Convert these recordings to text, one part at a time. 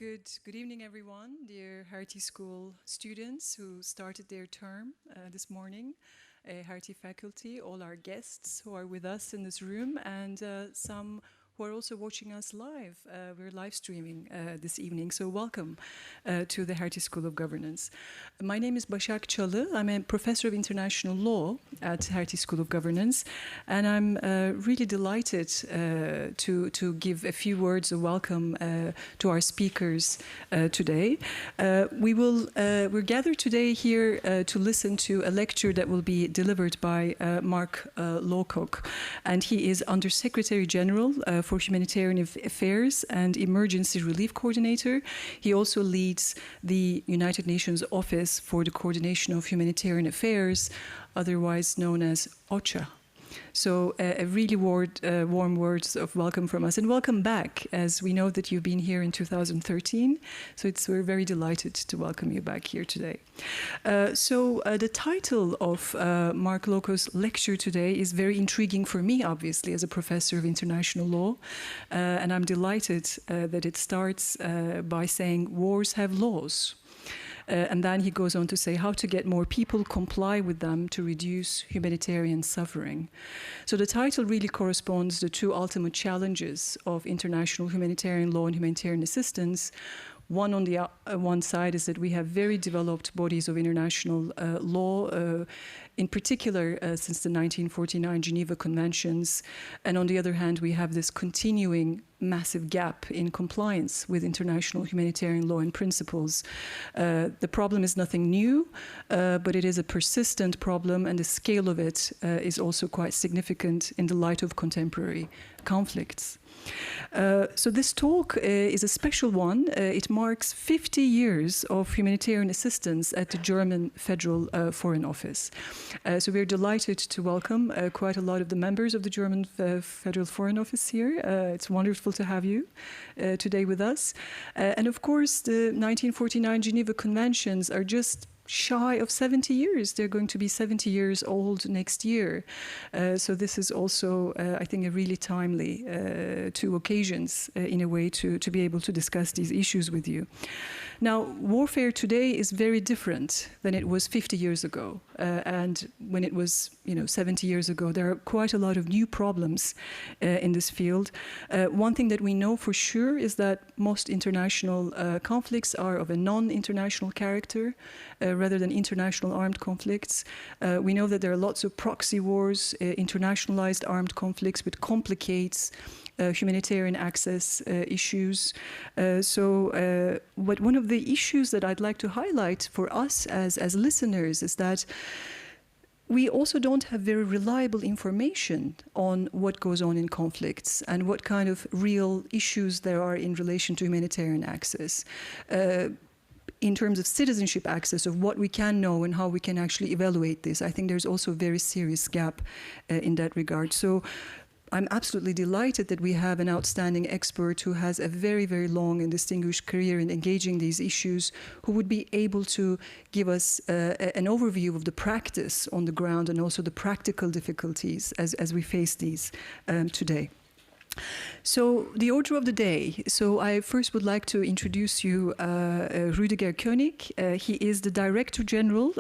Good evening, everyone, dear Hertie School students who started their term this morning, Hertie faculty, all our guests who are with us in this room, and some who are also watching us live. We're live streaming this evening, so welcome to the Hertie School of Governance. My name is Başak Çalı. I'm a professor of international law at Hertie School of Governance, and I'm really delighted to give a few words of welcome to our speakers today. We're gathered today here to listen to a lecture that will be delivered by Mark Lowcock, and he is Undersecretary General for Humanitarian Affairs and Emergency Relief Coordinator. He also leads the United Nations Office for the Coordination of Humanitarian Affairs, otherwise known as OCHA. So a really warm words of welcome from us, and welcome back, as we know that you've been here in 2013. So we're very delighted to welcome you back here today. The title of Mark Lowcock's lecture today is very intriguing for me, obviously, as a professor of international law. And I'm delighted that it starts by saying, "Wars have laws." And then he goes on to say how to get more people comply with them to reduce humanitarian suffering. So the title really corresponds to the two ultimate challenges of international humanitarian law and humanitarian assistance. One on the one side is that we have very developed bodies of international law, in particular since the 1949 Geneva Conventions. And on the other hand, we have this continuing massive gap in compliance with international humanitarian law and principles. The problem is nothing new, but it is a persistent problem, and the scale of it is also quite significant in the light of contemporary conflicts. So this talk is a special one. It marks 50 years of humanitarian assistance at the German Federal Foreign Office. So we're delighted to welcome quite a lot of the members of the German Federal Foreign Office here. It's wonderful to have you today with us. And of course, the 1949 Geneva Conventions are just shy of 70 years. They're going to be 70 years old next year. So this is also, I think, a really timely two occasions in a way to be able to discuss these issues with you. Now, warfare today is very different than it was 50 years ago. And when it was, 70 years ago, there are quite a lot of new problems in this field. One thing that we know for sure is that most international conflicts are of a non-international character, rather than international armed conflicts. We know that there are lots of proxy wars, internationalized armed conflicts, which complicates humanitarian access issues. But one of the issues that I'd like to highlight for us as listeners is that we also don't have very reliable information on what goes on in conflicts and what kind of real issues there are in relation to humanitarian access. In terms of citizenship access, of what we can know and how we can actually evaluate this, I think there's also a very serious gap in that regard. So I'm absolutely delighted that we have an outstanding expert who has a very, very long and distinguished career in engaging these issues, who would be able to give us an overview of the practice on the ground and also the practical difficulties as we face these today. So the order of the day. So I first would like to introduce you Rüdiger König. He is the Director General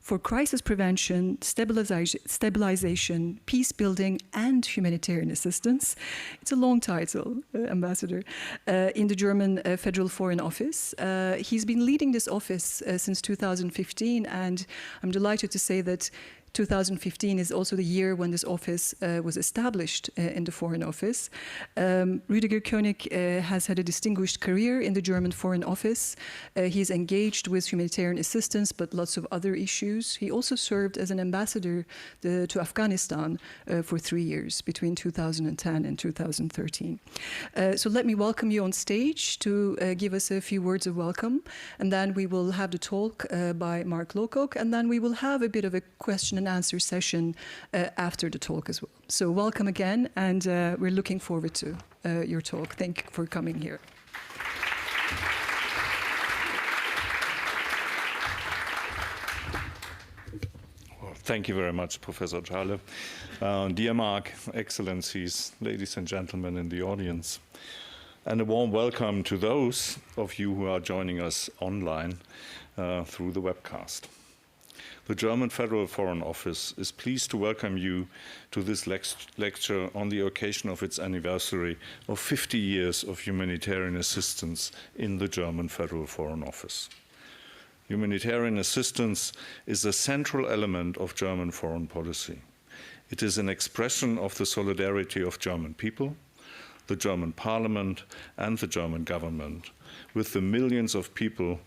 for Crisis Prevention, Stabilization, Peace Building and Humanitarian Assistance. It's a long title, Ambassador, in the German Federal Foreign Office. He's been leading this office since 2015, and I'm delighted to say that 2015 is also the year when this office was established in the Foreign Office. Rüdiger König has had a distinguished career in the German Foreign Office. He's engaged with humanitarian assistance, but lots of other issues. He also served as an ambassador to Afghanistan for 3 years, between 2010 and 2013. So let me welcome you on stage to give us a few words of welcome, and then we will have the talk by Mark Lowcock, and then we will have a bit of a question and answer session after the talk as well. So welcome again, and we're looking forward to your talk. Thank you for coming here. Well, thank you very much, Professor Çalı. Dear Mark, Excellencies, ladies and gentlemen in the audience. and a warm welcome to those of you who are joining us online through the webcast. The German Federal Foreign Office is pleased to welcome you to this lecture on the occasion of its anniversary of 50 years of humanitarian assistance in the German Federal Foreign Office. Humanitarian assistance is a central element of German foreign policy. It is an expression of the solidarity of German people, the German parliament, and the German government with the millions of people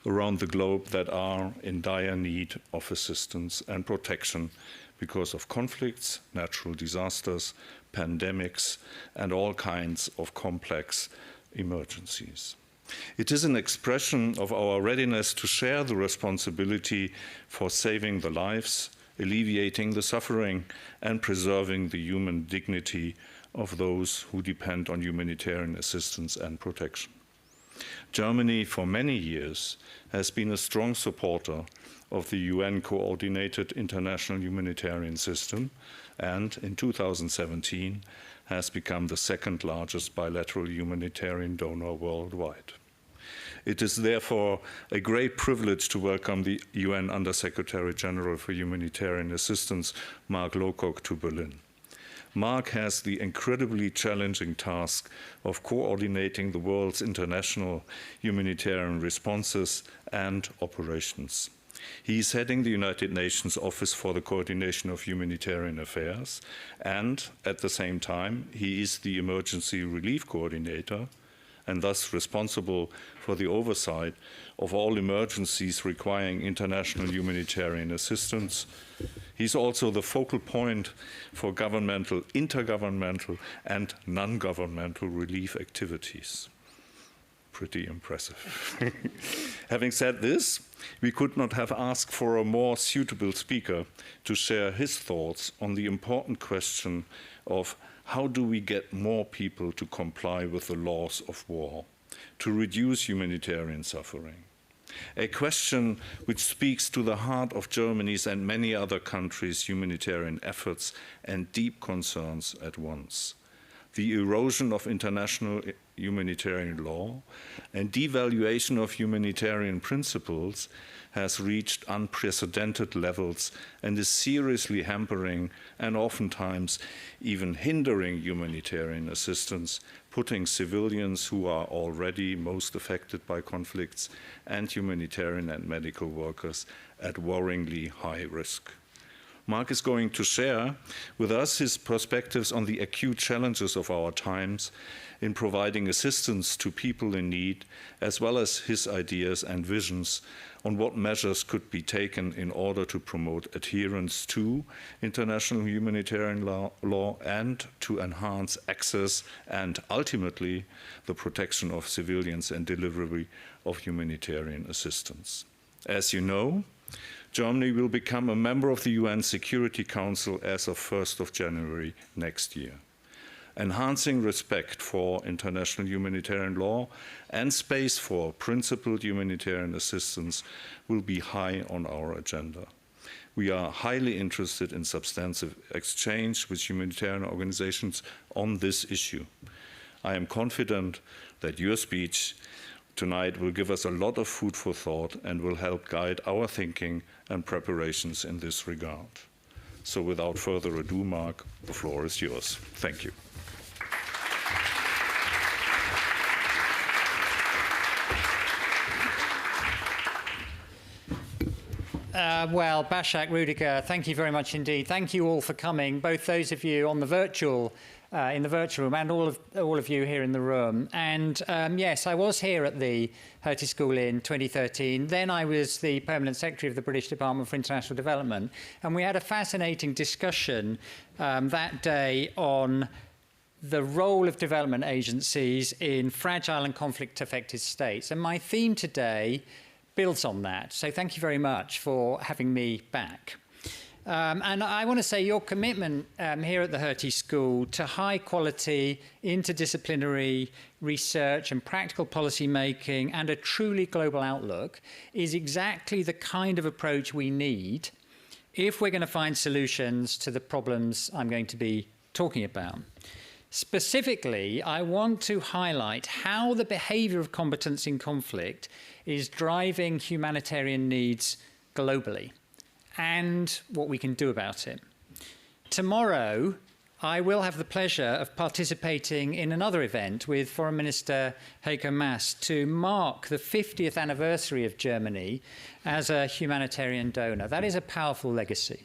around the globe that are in dire need of assistance and protection because of conflicts, natural disasters, pandemics, and all kinds of complex emergencies. It is an expression of our readiness to share the responsibility for saving the lives, alleviating the suffering, and preserving the human dignity of those who depend on humanitarian assistance and protection. Germany, for many years, has been a strong supporter of the UN-coordinated international humanitarian system, and in 2017 has become the second largest bilateral humanitarian donor worldwide. It is therefore a great privilege to welcome the UN Under-Secretary General for Humanitarian Assistance, Mark Lowcock, to Berlin. Mark has the incredibly challenging task of coordinating the world's international humanitarian responses and operations. He is heading the United Nations Office for the Coordination of Humanitarian Affairs, and at the same time, he is the Emergency Relief Coordinator, and thus responsible for the oversight of all emergencies requiring international humanitarian assistance. He's also the focal point for governmental, intergovernmental, and non-governmental relief activities. Pretty impressive. Having said this, we could not have asked for a more suitable speaker to share his thoughts on the important question of how do we get more people to comply with the laws of war, to reduce humanitarian suffering? A question which speaks to the heart of Germany's and many other countries' humanitarian efforts and deep concerns at once. The erosion of international humanitarian law and devaluation of humanitarian principles has reached unprecedented levels and is seriously hampering and oftentimes even hindering humanitarian assistance, putting civilians who are already most affected by conflicts and humanitarian and medical workers at worryingly high risk. Mark is going to share with us his perspectives on the acute challenges of our times in providing assistance to people in need, as well as his ideas and visions on what measures could be taken in order to promote adherence to international humanitarian law and to enhance access and ultimately the protection of civilians and delivery of humanitarian assistance. As you know, Germany will become a member of the UN Security Council as of 1st of January next year. Enhancing respect for international humanitarian law and space for principled humanitarian assistance will be high on our agenda. We are highly interested in substantive exchange with humanitarian organizations on this issue. I am confident that your speech tonight will give us a lot of food for thought and will help guide our thinking and preparations in this regard. So without further ado, Mark, the floor is yours. Thank you. Well, Basak, Rudiger, thank you very much indeed. Thank you all for coming, both those of you on the virtual in the virtual room and all of you here in the room. And yes, I was here at the Hertie School in 2013. Then I was the Permanent Secretary of the British Department for International Development. And we had a fascinating discussion that day on the role of development agencies in fragile and conflict-affected states. And my theme today builds on that. So thank you very much for having me back. And I want to say your commitment here at the Hertie School to high quality, interdisciplinary research and practical policy making and a truly global outlook is exactly the kind of approach we need if we're going to find solutions to the problems I'm going to be talking about. Specifically, I want to highlight how the behaviour of combatants in conflict is driving humanitarian needs globally and what we can do about it. Tomorrow, I will have the pleasure of participating in another event with Foreign Minister Heiko Maas to mark the 50th anniversary of Germany as a humanitarian donor. That is a powerful legacy.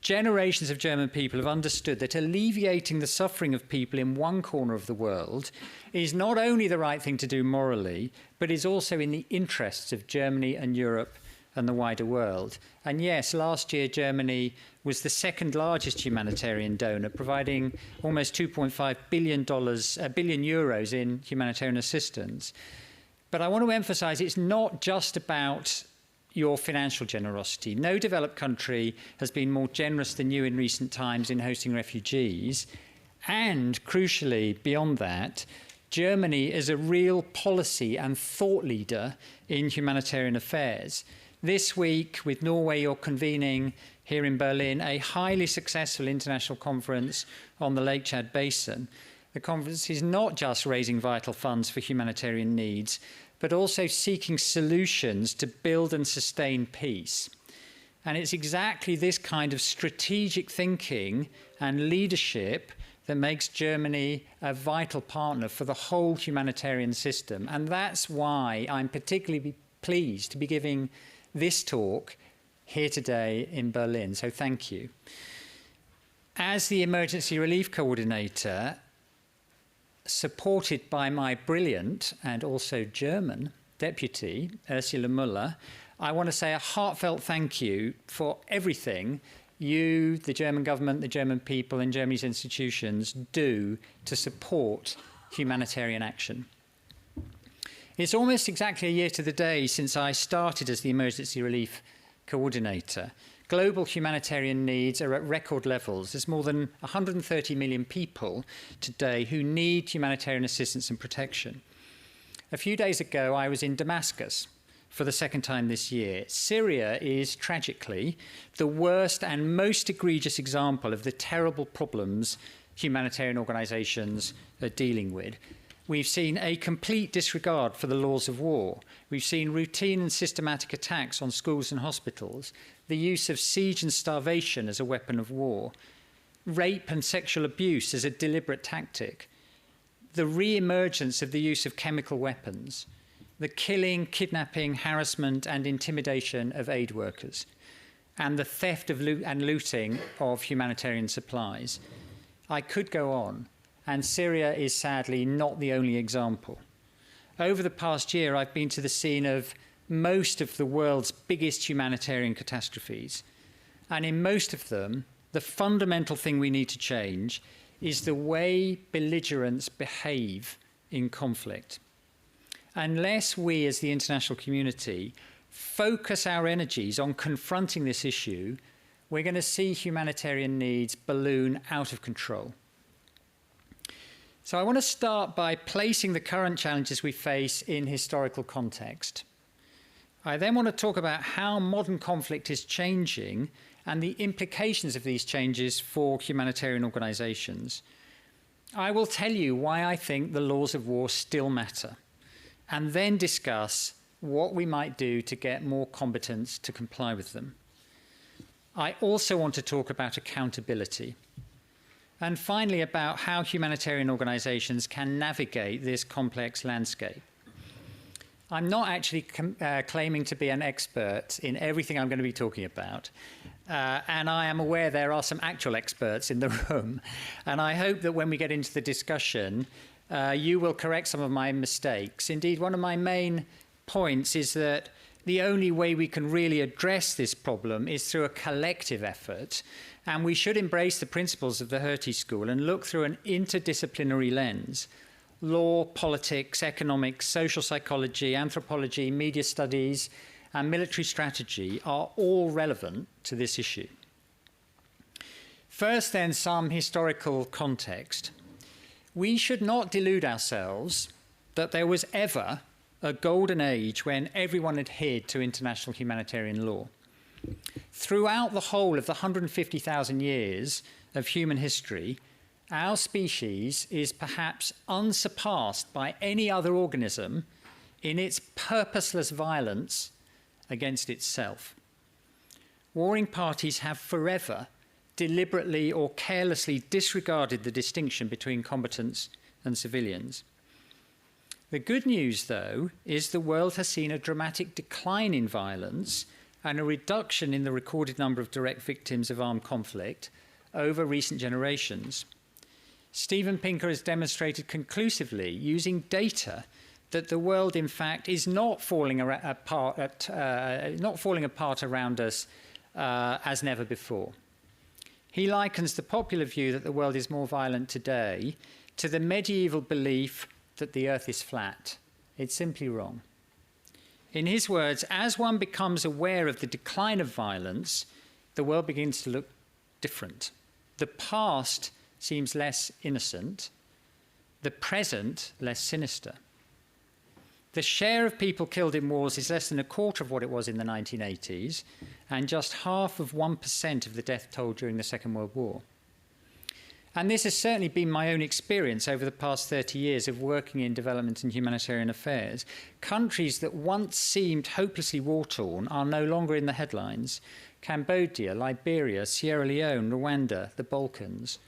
Generations of German people have understood that alleviating the suffering of people in one corner of the world is not only the right thing to do morally, but is also in the interests of Germany and Europe and the wider world. And yes, last year Germany was the second largest humanitarian donor, providing almost $2.5 billion euros in humanitarian assistance. But I want to emphasize it's not just about your financial generosity. No developed country has been more generous than you in recent times in hosting refugees. And crucially, beyond that, Germany is a real policy and thought leader in humanitarian affairs. This week, with Norway, you're convening here in Berlin a highly successful international conference on the Lake Chad Basin. The conference is not just raising vital funds for humanitarian needs, but also seeking solutions to build and sustain peace. And it's exactly this kind of strategic thinking and leadership that makes Germany a vital partner for the whole humanitarian system. And that's why I'm particularly pleased to be giving this talk here today in Berlin. So thank you. As the Emergency Relief Coordinator, supported by my brilliant and also German deputy, Ursula Müller, I want to say a heartfelt thank you for everything you, the German government, the German people and Germany's institutions do to support humanitarian action. It's almost exactly a year to the day since I started as the Emergency Relief Coordinator. Global humanitarian needs are at record levels. There's more than 130 million people today who need humanitarian assistance and protection. A few days ago, I was in Damascus for the second time this year. Syria is tragically the worst and most egregious example of the terrible problems humanitarian organizations are dealing with. We've seen a complete disregard for the laws of war. We've seen routine and systematic attacks on schools and hospitals, the use of siege and starvation as a weapon of war, rape and sexual abuse as a deliberate tactic, the re-emergence of the use of chemical weapons, the killing, kidnapping, harassment and intimidation of aid workers, and the theft of and looting of humanitarian supplies. I could go on, and Syria is sadly not the only example. Over the past year, I've been to the scene of most of the world's biggest humanitarian catastrophes. And in most of them, the fundamental thing we need to change is the way belligerents behave in conflict. Unless we, as the international community, focus our energies on confronting this issue, we're going to see humanitarian needs balloon out of control. So I want to start by placing the current challenges we face in historical context. I then want to talk about how modern conflict is changing and the implications of these changes for humanitarian organizations. I will tell you why I think the laws of war still matter, and then discuss what we might do to get more combatants to comply with them. I also want to talk about accountability. And finally, about how humanitarian organizations can navigate this complex landscape. I'm not actually claiming to be an expert in everything I'm going to be talking about. And I am aware there are some actual experts in the room. And I hope that when we get into the discussion, you will correct some of my mistakes. Indeed, one of my main points is that the only way we can really address this problem is through a collective effort. And we should embrace the principles of the Hertie school and look through an interdisciplinary lens. Law, politics, economics, social psychology, anthropology, media studies, and military strategy are all relevant to this issue. First, then, some historical context. We should not delude ourselves that there was ever a golden age when everyone adhered to international humanitarian law. Throughout the whole of the 150,000 years of human history, our species is perhaps unsurpassed by any other organism in its purposeless violence against itself. Warring parties have forever deliberately or carelessly disregarded the distinction between combatants and civilians. The good news, though, is the world has seen a dramatic decline in violence and a reduction in the recorded number of direct victims of armed conflict over recent generations. Stephen Pinker has demonstrated conclusively, using data, that the world, in fact, is not falling apart around us as never before. He likens the popular view that the world is more violent today to the medieval belief that the earth is flat. It's simply wrong. In his words, as one becomes aware of the decline of violence, the world begins to look different. The past seems less innocent, the present less sinister. The share of people killed in wars is less than a quarter of what it was in the 1980s, and just half of 1% of the death toll during the Second World War. And this has certainly been my own experience over the past 30 years of working in development and humanitarian affairs. Countries that once seemed hopelessly war-torn are no longer in the headlines. Cambodia, Liberia, Sierra Leone, Rwanda, the Balkans,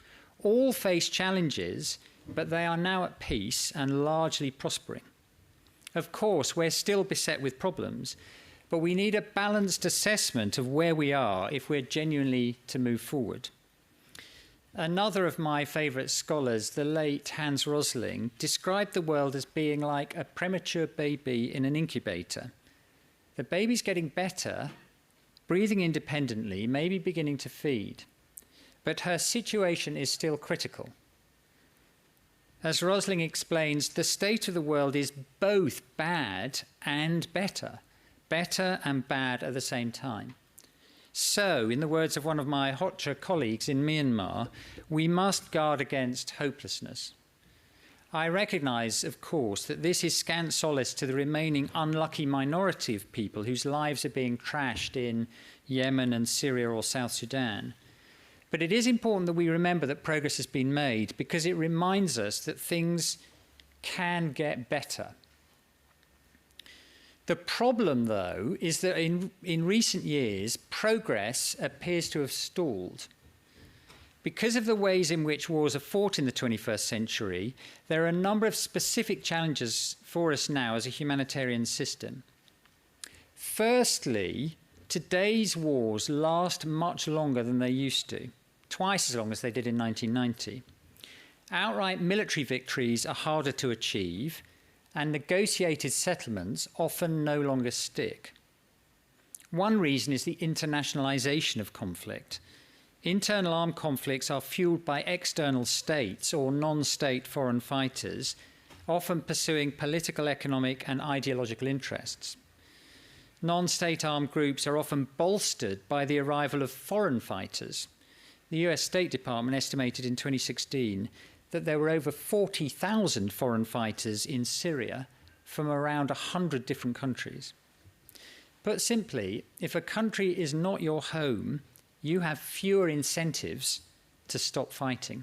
all face challenges, but they are now at peace and largely prospering. Of course, we're still beset with problems, but we need a balanced assessment of where we are if we're genuinely to move forward. Another of my favourite scholars, the late Hans Rosling, described the world as being like a premature baby in an incubator. The baby's getting better, breathing independently, maybe beginning to feed, but her situation is still critical. As Rosling explains, the state of the world is both bad and better and bad at the same time. So, in the words of one of my OCHA colleagues in Myanmar, we must guard against hopelessness. I recognise, of course, that this is scant solace to the remaining unlucky minority of people whose lives are being trashed in Yemen and Syria or South Sudan. But it is important that we remember that progress has been made because it reminds us that things can get better. The problem, though, is that in recent years, progress appears to have stalled. Because of the ways in which wars are fought in the 21st century, there are a number of specific challenges for us now as a humanitarian system. Firstly, today's wars last much longer than they used to, twice as long as they did in 1990. Outright military victories are harder to achieve, and negotiated settlements often no longer stick. One reason is the internationalization of conflict. Internal armed conflicts are fueled by external states or non-state foreign fighters, often pursuing political, economic, and ideological interests. Non-state armed groups are often bolstered by the arrival of foreign fighters. The US State Department estimated in 2016 that there were over 40,000 foreign fighters in Syria from around 100 different countries. Put simply, if a country is not your home, you have fewer incentives to stop fighting.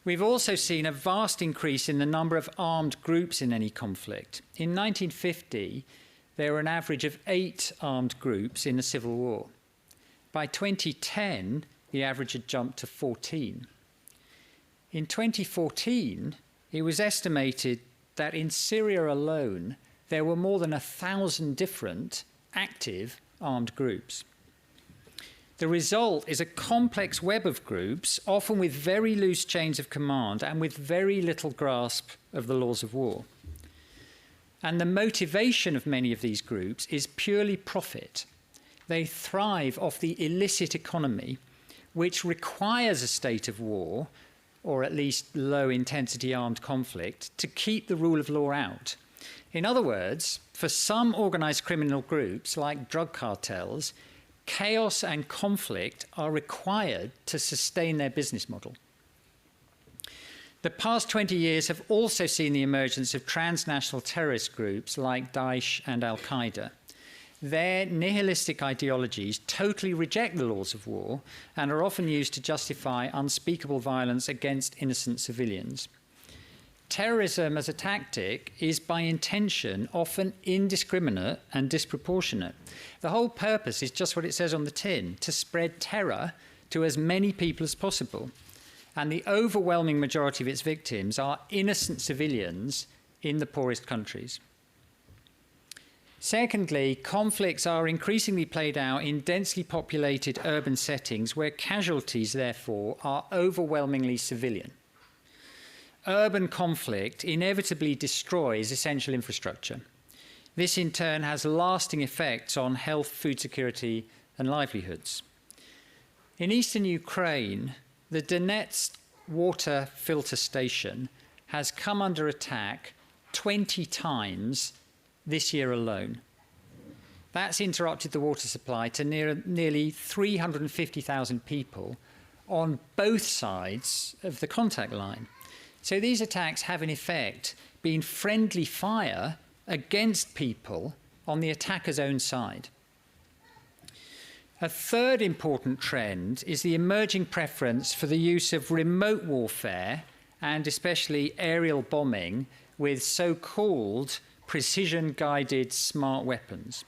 We've also seen a vast increase in the number of armed groups in any conflict. In 1950, there were an average of 8 armed groups in a civil war. By 2010, the average had jumped to 14. In 2014, it was estimated that in Syria alone, there were more than 1,000 different active armed groups. The result is a complex web of groups, often with very loose chains of command and with very little grasp of the laws of war. And the motivation of many of these groups is purely profit. They thrive off the illicit economy, which requires a state of war, or at least low-intensity armed conflict, to keep the rule of law out. In other words, for some organised criminal groups, like drug cartels, chaos and conflict are required to sustain their business model. The past 20 years have also seen the emergence of transnational terrorist groups like Daesh and Al-Qaeda. Their nihilistic ideologies totally reject the laws of war and are often used to justify unspeakable violence against innocent civilians. Terrorism as a tactic is by intention often indiscriminate and disproportionate. The whole purpose is just what it says on the tin, to spread terror to as many people as possible. And the overwhelming majority of its victims are innocent civilians in the poorest countries. Secondly, conflicts are increasingly played out in densely populated urban settings where casualties, therefore, are overwhelmingly civilian. Urban conflict inevitably destroys essential infrastructure. This in turn has lasting effects on health, food security and livelihoods. In eastern Ukraine, the Donetsk water filter station has come under attack 20 times this year alone. That's interrupted the water supply to nearly 350,000 people on both sides of the contact line. So these attacks have in effect been friendly fire against people on the attacker's own side. A third important trend is the emerging preference for the use of remote warfare and especially aerial bombing with so-called precision-guided smart weapons.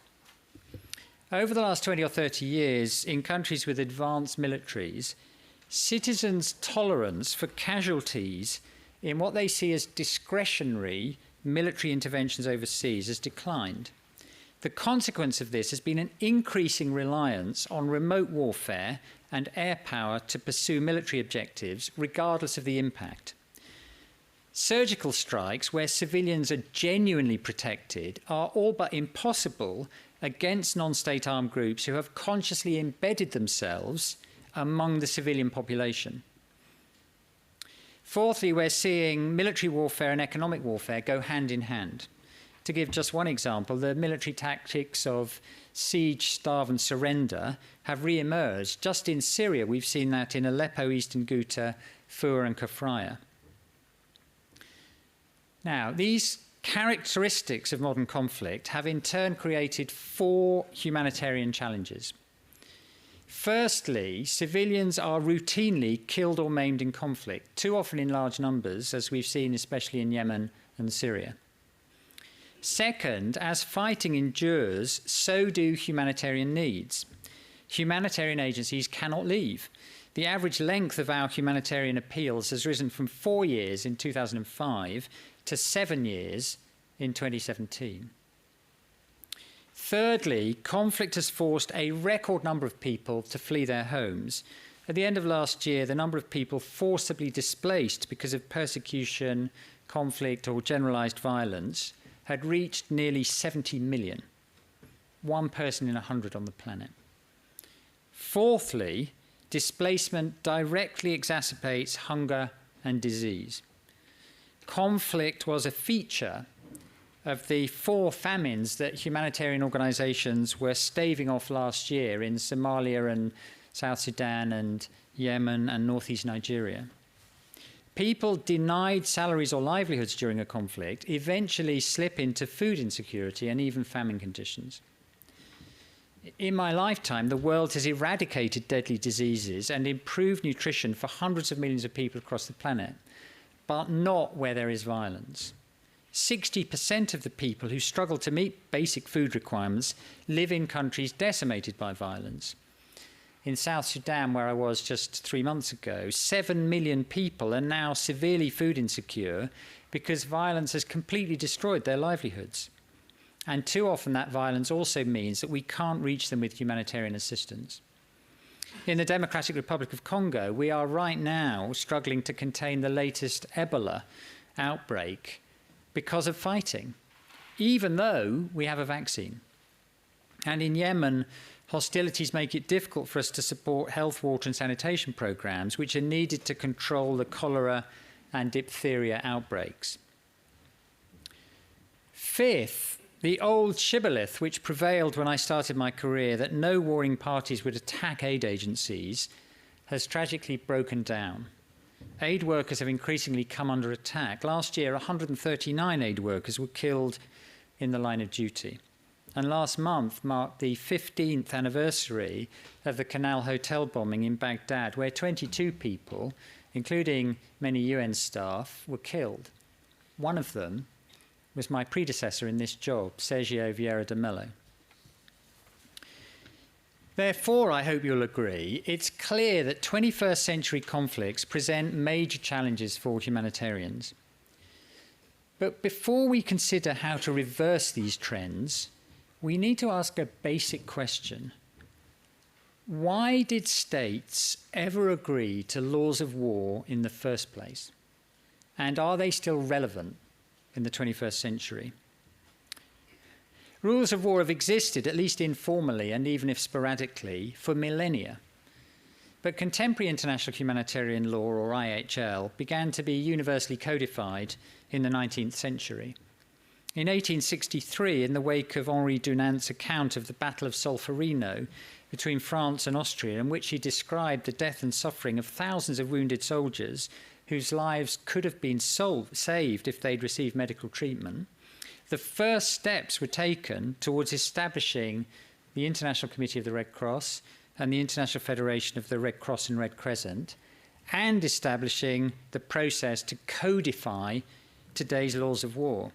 Over the last 20 or 30 years, in countries with advanced militaries, citizens' tolerance for casualties in what they see as discretionary military interventions overseas has declined. The consequence of this has been an increasing reliance on remote warfare and air power to pursue military objectives, regardless of the impact. Surgical strikes, where civilians are genuinely protected, are all but impossible against non-state armed groups who have consciously embedded themselves among the civilian population. Fourthly, we're seeing military warfare and economic warfare go hand in hand. To give just one example, the military tactics of siege, starve and surrender have re-emerged. Just in Syria, we've seen that in Aleppo, Eastern Ghouta, Fur and Kafraya. Now, these characteristics of modern conflict have in turn created 4 humanitarian challenges. Firstly, civilians are routinely killed or maimed in conflict, too often in large numbers, as we've seen especially in Yemen and Syria. Second, as fighting endures, so do humanitarian needs. Humanitarian agencies cannot leave. The average length of our humanitarian appeals has risen from 4 years in 2005 to 7 years in 2017. Thirdly, conflict has forced a record number of people to flee their homes. At the end of last year, the number of people forcibly displaced because of persecution, conflict, or generalized violence had reached nearly 70 million. 1 person in 100 on the planet. Fourthly, displacement directly exacerbates hunger and disease. Conflict was a feature of the 4 famines that humanitarian organizations were staving off last year in Somalia and South Sudan and Yemen and northeast Nigeria. People denied salaries or livelihoods during a conflict eventually slip into food insecurity and even famine conditions. In my lifetime, the world has eradicated deadly diseases and improved nutrition for hundreds of millions of people across the planet, but not where there is violence. 60% of the people who struggle to meet basic food requirements live in countries decimated by violence. In South Sudan, where I was just 3 months ago, 7 million people are now severely food insecure because violence has completely destroyed their livelihoods. And too often that violence also means that we can't reach them with humanitarian assistance. In the Democratic Republic of Congo, we are right now struggling to contain the latest Ebola outbreak because of fighting, even though we have a vaccine. And in Yemen, hostilities make it difficult for us to support health, water and sanitation programs, which are needed to control the cholera and diphtheria outbreaks. Fifth, the old shibboleth which prevailed when I started my career, that no warring parties would attack aid agencies, has tragically broken down. Aid workers have increasingly come under attack. Last year, 139 aid workers were killed in the line of duty. And last month marked the 15th anniversary of the Canal Hotel bombing in Baghdad, where 22 people, including many UN staff, were killed. One of them was my predecessor in this job, Sergio Vieira de Mello. Therefore, I hope you'll agree, it's clear that 21st century conflicts present major challenges for humanitarians. But before we consider how to reverse these trends, we need to ask a basic question. Why did states ever agree to laws of war in the first place? And are they still relevant in the 21st century? Rules of war have existed, at least informally and even if sporadically, for millennia. But contemporary international humanitarian law, or IHL, began to be universally codified in the 19th century. In 1863, in the wake of Henri Dunant's account of the Battle of Solferino between France and Austria, in which he described the death and suffering of thousands of wounded soldiers whose lives could have been saved if they'd received medical treatment, the first steps were taken towards establishing the International Committee of the Red Cross and the International Federation of the Red Cross and Red Crescent, and establishing the process to codify today's laws of war.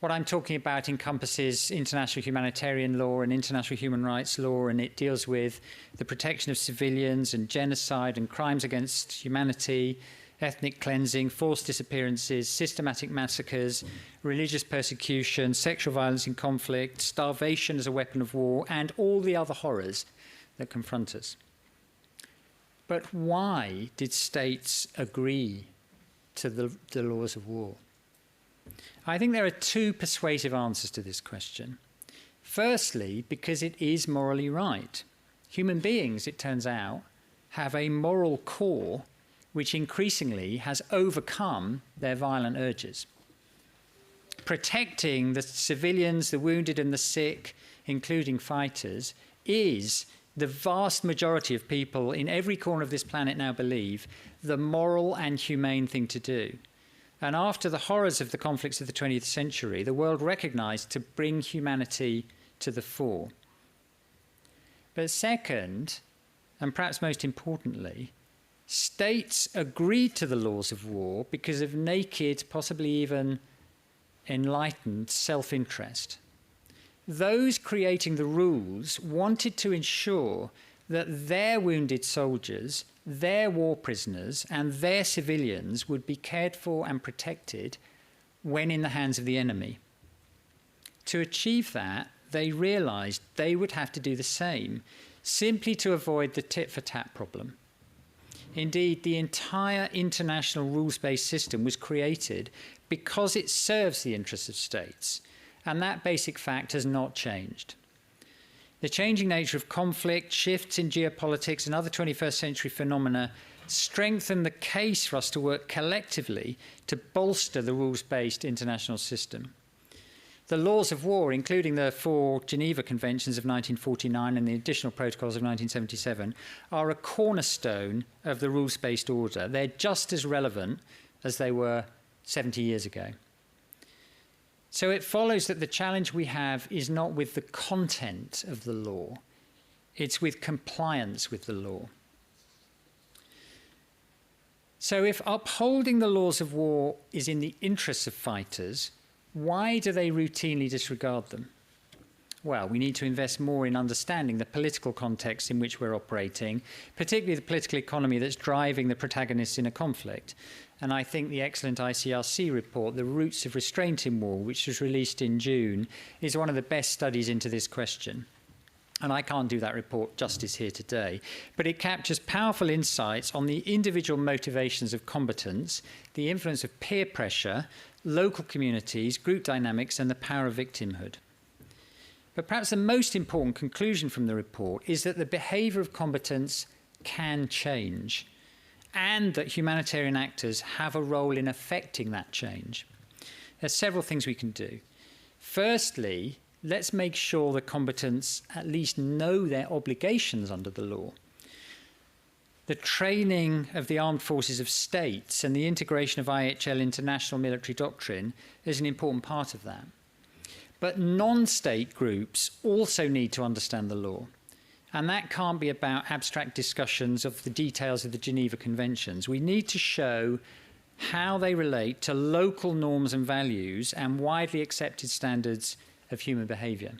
What I'm talking about encompasses international humanitarian law and international human rights law, and it deals with the protection of civilians and genocide and crimes against humanity, ethnic cleansing, forced disappearances, systematic massacres, religious persecution, sexual violence in conflict, starvation as a weapon of war, and all the other horrors that confront us. But why did states agree to the laws of war? I think there are two persuasive answers to this question. Firstly, because it is morally right. Human beings, it turns out, have a moral core which increasingly has overcome their violent urges. Protecting the civilians, the wounded and the sick, including fighters, is, the vast majority of people in every corner of this planet now believe, the moral and humane thing to do. And after the horrors of the conflicts of the 20th century, the world recognized to bring humanity to the fore. But second, and perhaps most importantly, states agreed to the laws of war because of naked, possibly even enlightened self-interest. Those creating the rules wanted to ensure that their wounded soldiers, their war prisoners, and their civilians would be cared for and protected when in the hands of the enemy. To achieve that, they realized they would have to do the same, simply to avoid the tit-for-tat problem. Indeed, the entire international rules-based system was created because it serves the interests of states, and that basic fact has not changed. The changing nature of conflict, shifts in geopolitics, and other 21st century phenomena strengthen the case for us to work collectively to bolster the rules-based international system. The laws of war, including the 4 Geneva Conventions of 1949 and the additional protocols of 1977, are a cornerstone of the rules-based order. They're just as relevant as they were 70 years ago. So it follows that the challenge we have is not with the content of the law, it's with compliance with the law. So if upholding the laws of war is in the interests of fighters, why do they routinely disregard them? Well, we need to invest more in understanding the political context in which we're operating, particularly the political economy that's driving the protagonists in a conflict. And I think the excellent ICRC report, The Roots of Restraint in War, which was released in June, is one of the best studies into this question. And I can't do that report justice here today, but it captures powerful insights on the individual motivations of combatants, the influence of peer pressure, local communities, group dynamics, and the power of victimhood. But perhaps the most important conclusion from the report is that the behaviour of combatants can change, and that humanitarian actors have a role in affecting that change. There's several things we can do. Firstly, let's make sure the combatants at least know their obligations under the law. The training of the armed forces of states and the integration of IHL international military doctrine is an important part of that. But non-state groups also need to understand the law. And that can't be about abstract discussions of the details of the Geneva Conventions. We need to show how they relate to local norms and values and widely accepted standards of human behaviour.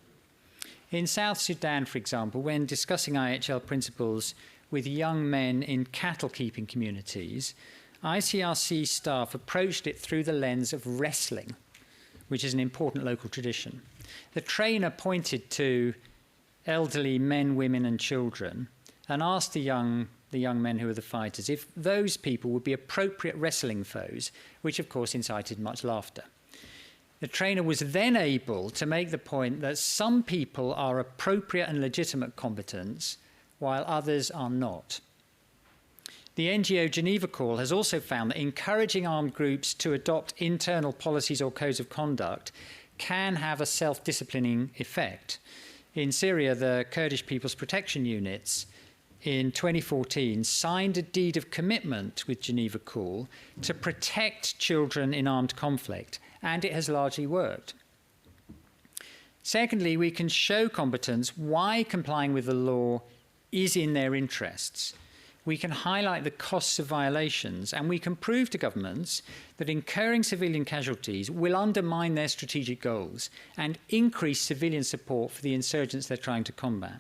In South Sudan, for example, when discussing IHL principles with young men in cattle-keeping communities, ICRC staff approached it through the lens of wrestling, which is an important local tradition. The trainer pointed to elderly men, women and children and asked the young men who were the fighters if those people would be appropriate wrestling foes, which of course incited much laughter. The trainer was then able to make the point that some people are appropriate and legitimate combatants while others are not. The NGO Geneva Call has also found that encouraging armed groups to adopt internal policies or codes of conduct can have a self-disciplining effect. In Syria, the Kurdish People's Protection Units in 2014 signed a deed of commitment with Geneva Call to protect children in armed conflict, and it has largely worked. Secondly, we can show combatants why complying with the law is in their interests. We can highlight the costs of violations, and we can prove to governments that incurring civilian casualties will undermine their strategic goals and increase civilian support for the insurgents they're trying to combat.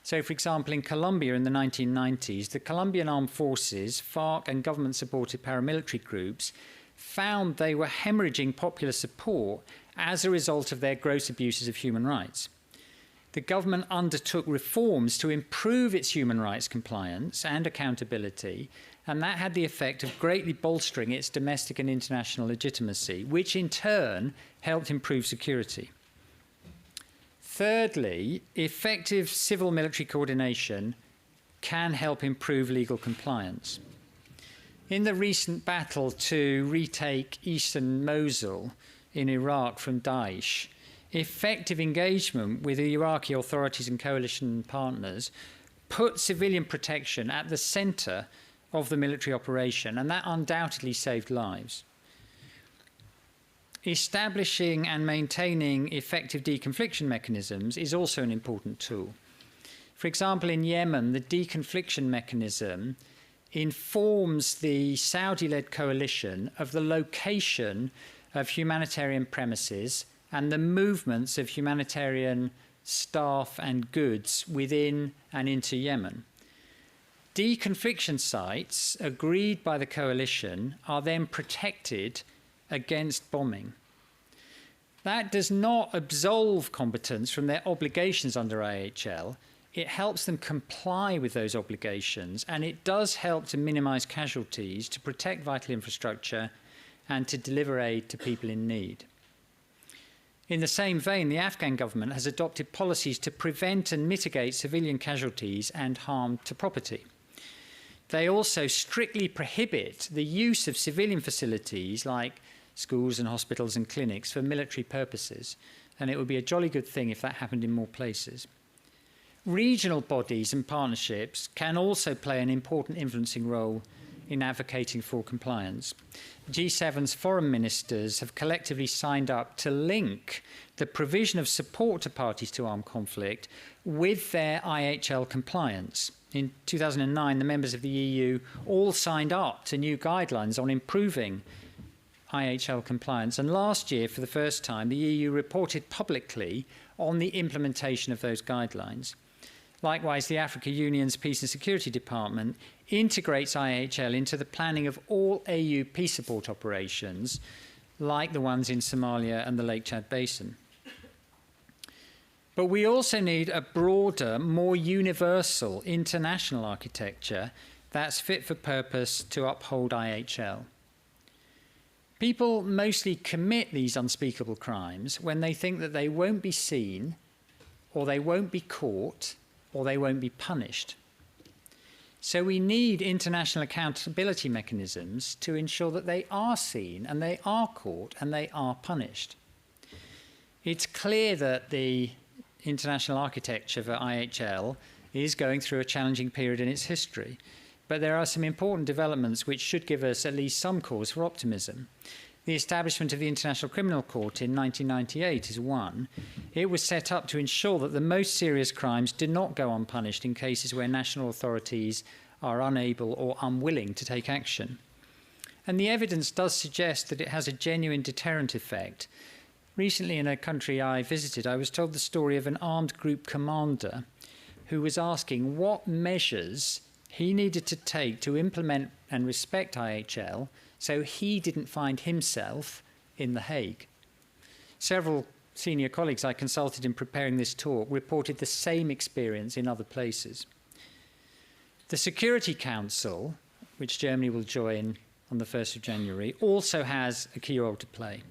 So, for example, in Colombia in the 1990s, the Colombian armed forces, FARC and government-supported paramilitary groups found they were hemorrhaging popular support as a result of their gross abuses of human rights. The government undertook reforms to improve its human rights compliance and accountability, and that had the effect of greatly bolstering its domestic and international legitimacy, which in turn helped improve security. Thirdly, effective civil-military coordination can help improve legal compliance. In the recent battle to retake eastern Mosul in Iraq from Daesh, effective engagement with the Iraqi authorities and coalition partners put civilian protection at the centre of the military operation, and that undoubtedly saved lives. Establishing and maintaining effective deconfliction mechanisms is also an important tool. For example, in Yemen, the deconfliction mechanism informs the Saudi-led coalition of the location of humanitarian premises and the movements of humanitarian staff and goods within and into Yemen. Deconfliction sites agreed by the coalition are then protected against bombing. That does not absolve combatants from their obligations under IHL. It helps them comply with those obligations, and it does help to minimize casualties, to protect vital infrastructure, and to deliver aid to people in need. In the same vein, the Afghan government has adopted policies to prevent and mitigate civilian casualties and harm to property. They also strictly prohibit the use of civilian facilities like schools and hospitals and clinics for military purposes, and it would be a jolly good thing if that happened in more places. Regional bodies and partnerships can also play an important influencing role in advocating for compliance. G7's foreign ministers have collectively signed up to link the provision of support to parties to armed conflict with their IHL compliance. In 2009, the members of the EU all signed up to new guidelines on improving IHL compliance, and last year, for the first time, the EU reported publicly on the implementation of those guidelines. Likewise, the Africa Union's Peace and Security Department integrates IHL into the planning of all AU peace support operations, like the ones in Somalia and the Lake Chad Basin. But we also need a broader, more universal international architecture that's fit for purpose to uphold IHL. People mostly commit these unspeakable crimes when they think that they won't be seen, or they won't be caught, or they won't be punished. So we need international accountability mechanisms to ensure that they are seen and they are caught and they are punished. It's clear that the international architecture for IHL is going through a challenging period in its history, but there are some important developments which should give us at least some cause for optimism. the establishment of the International Criminal Court in 1998 is one. It was set up to ensure that the most serious crimes did not go unpunished in cases where national authorities are unable or unwilling to take action. And the evidence does suggest that it has a genuine deterrent effect. Recently, in a country I visited, I was told the story of an armed group commander who was asking what measures he needed to take to implement and respect IHL so he didn't find himself in The Hague. Several senior colleagues I consulted in preparing this talk reported the same experience in other places. The Security Council, which Germany will join on the 1st of January, also has a key role to play.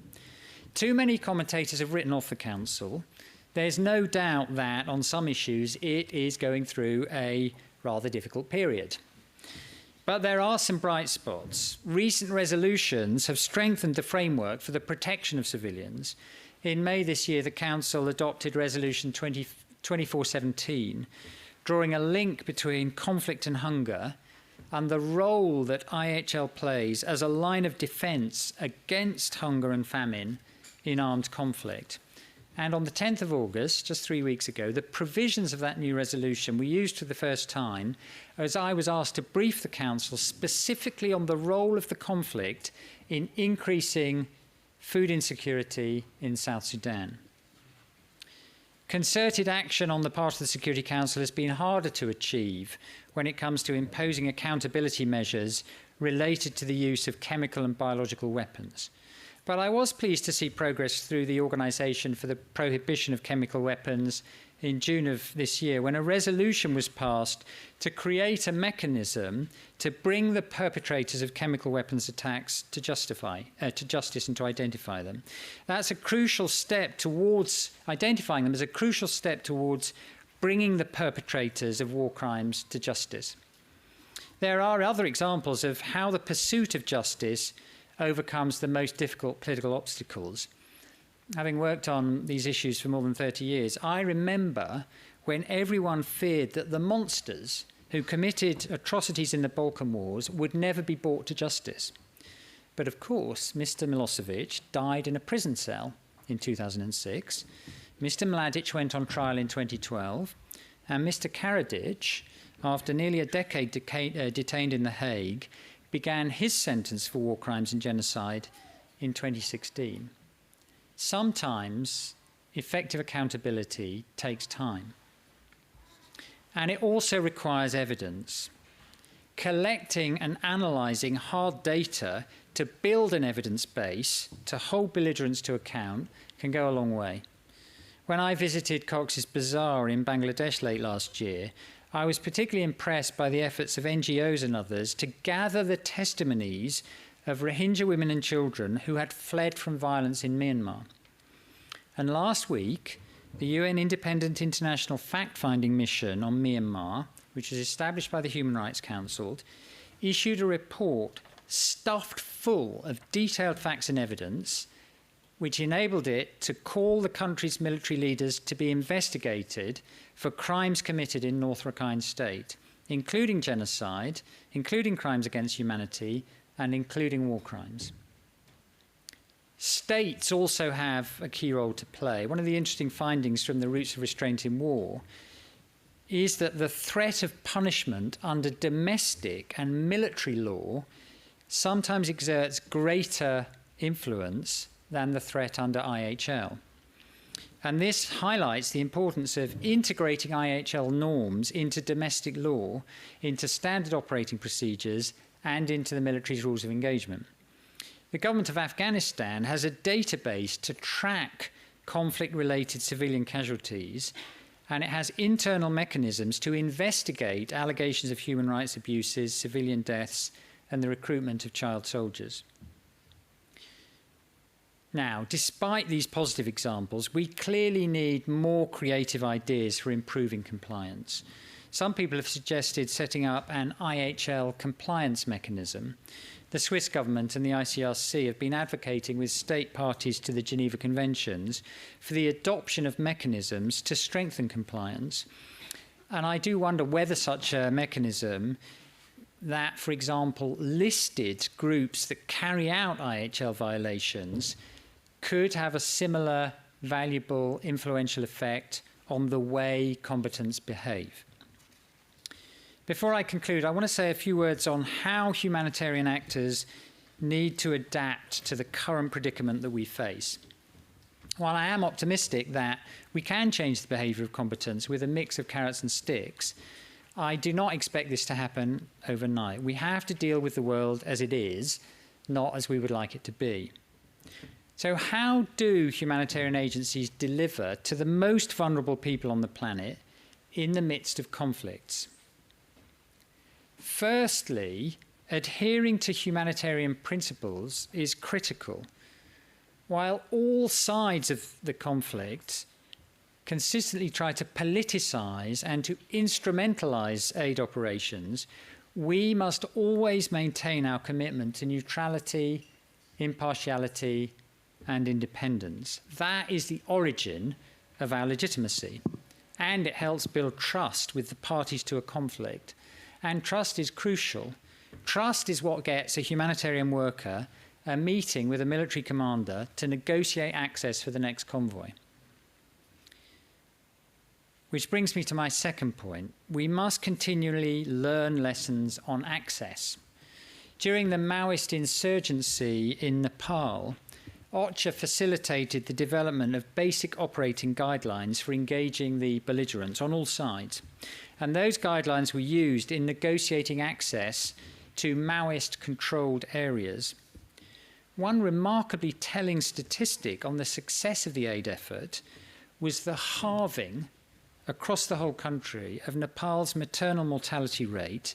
Too many commentators have written off the Council. There's no doubt that on some issues it is going through a rather difficult period. But there are some bright spots. Recent resolutions have strengthened the framework for the protection of civilians. In May this year, the Council adopted Resolution 2417, drawing a link between conflict and hunger and the role that IHL plays as a line of defence against hunger and famine in armed conflict. And on the 10th of August, just 3 weeks ago, the provisions of that new resolution were used for the first time as I was asked to brief the Council specifically on the role of the conflict in increasing food insecurity in South Sudan. Concerted action on the part of the Security Council has been harder to achieve when it comes to imposing accountability measures related to the use of chemical and biological weapons. But I was pleased to see progress through the Organisation for the Prohibition of Chemical Weapons in June of this year, when a resolution was passed to create a mechanism to bring the perpetrators of chemical weapons attacks to justice and to identify them. That's a crucial step towards identifying them as a crucial step towards bringing the perpetrators of war crimes to justice. There are other examples of how the pursuit of justice overcomes the most difficult political obstacles. Having worked on these issues for more than 30 years, I remember when everyone feared that the monsters who committed atrocities in the Balkan Wars would never be brought to justice. But of course, Mr. Milosevic died in a prison cell in 2006. Mr. Mladic went on trial in 2012. And Mr. Karadzic, after nearly a decade detained in The Hague, began his sentence for war crimes and genocide in 2016. Sometimes effective accountability takes time. And it also requires evidence. Collecting and analysing hard data to build an evidence base, to hold belligerents to account, can go a long way. When I visited Cox's Bazar in Bangladesh late last year, I was particularly impressed by the efforts of NGOs and others to gather the testimonies of Rohingya women and children who had fled from violence in Myanmar. And last week, the UN Independent International Fact-Finding Mission on Myanmar, which was established by the Human Rights Council, issued a report stuffed full of detailed facts and evidence, which enabled it to call the country's military leaders to be investigated for crimes committed in North Rakhine State, including genocide, including crimes against humanity, and including war crimes. States also have a key role to play. One of the interesting findings from the Roots of Restraint in War is that the threat of punishment under domestic and military law sometimes exerts greater influence than the threat under IHL. And this highlights the importance of integrating IHL norms into domestic law, into standard operating procedures, and into the military's rules of engagement. The government of Afghanistan has a database to track conflict-related civilian casualties, and it has internal mechanisms to investigate allegations of human rights abuses, civilian deaths, and the recruitment of child soldiers. Now, despite these positive examples, we clearly need more creative ideas for improving compliance. Some people have suggested setting up an IHL compliance mechanism. The Swiss government and the ICRC have been advocating with state parties to the Geneva Conventions for the adoption of mechanisms to strengthen compliance. And I do wonder whether such a mechanism that, for example, listed groups that carry out IHL violations could have a similar valuable, influential effect on the way combatants behave. Before I conclude, I want to say a few words on how humanitarian actors need to adapt to the current predicament that we face. While I am optimistic that we can change the behaviour of combatants with a mix of carrots and sticks, I do not expect this to happen overnight. We have to deal with the world as it is, not as we would like it to be. So how do humanitarian agencies deliver to the most vulnerable people on the planet in the midst of conflicts? Firstly, adhering to humanitarian principles is critical. While all sides of the conflict consistently try to politicise and to instrumentalise aid operations, we must always maintain our commitment to neutrality, impartiality, and independence. That is the origin of our legitimacy, and it helps build trust with the parties to a conflict. And trust is crucial. Trust is what gets a humanitarian worker a meeting with a military commander to negotiate access for the next convoy. Which brings me to my second point. We must continually learn lessons on access. During the Maoist insurgency in Nepal, OCHA facilitated the development of basic operating guidelines for engaging the belligerents on all sides. And those guidelines were used in negotiating access to Maoist-controlled areas. One remarkably telling statistic on the success of the aid effort was the halving across the whole country of Nepal's maternal mortality rate,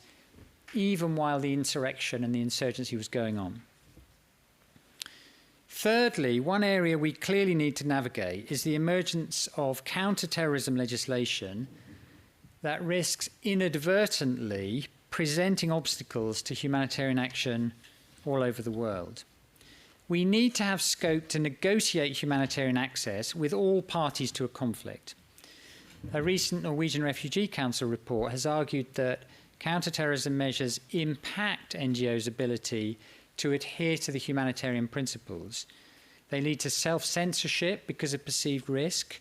even while the insurrection and the insurgency was going on. Thirdly, one area we clearly need to navigate is the emergence of counterterrorism legislation that risks inadvertently presenting obstacles to humanitarian action all over the world. We need to have scope to negotiate humanitarian access with all parties to a conflict. A recent Norwegian Refugee Council report has argued that counterterrorism measures impact NGOs' ability to adhere to the humanitarian principles. They lead to self-censorship because of perceived risk.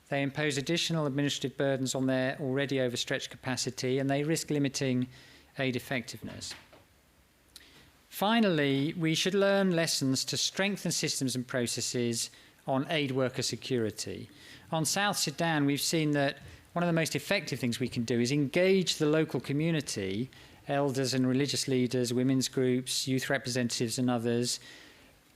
They impose additional administrative burdens on their already overstretched capacity, and they risk limiting aid effectiveness. Finally, we should learn lessons to strengthen systems and processes on aid worker security. On South Sudan, we've seen that one of the most effective things we can do is engage the local community, elders and religious leaders, women's groups, youth representatives and others,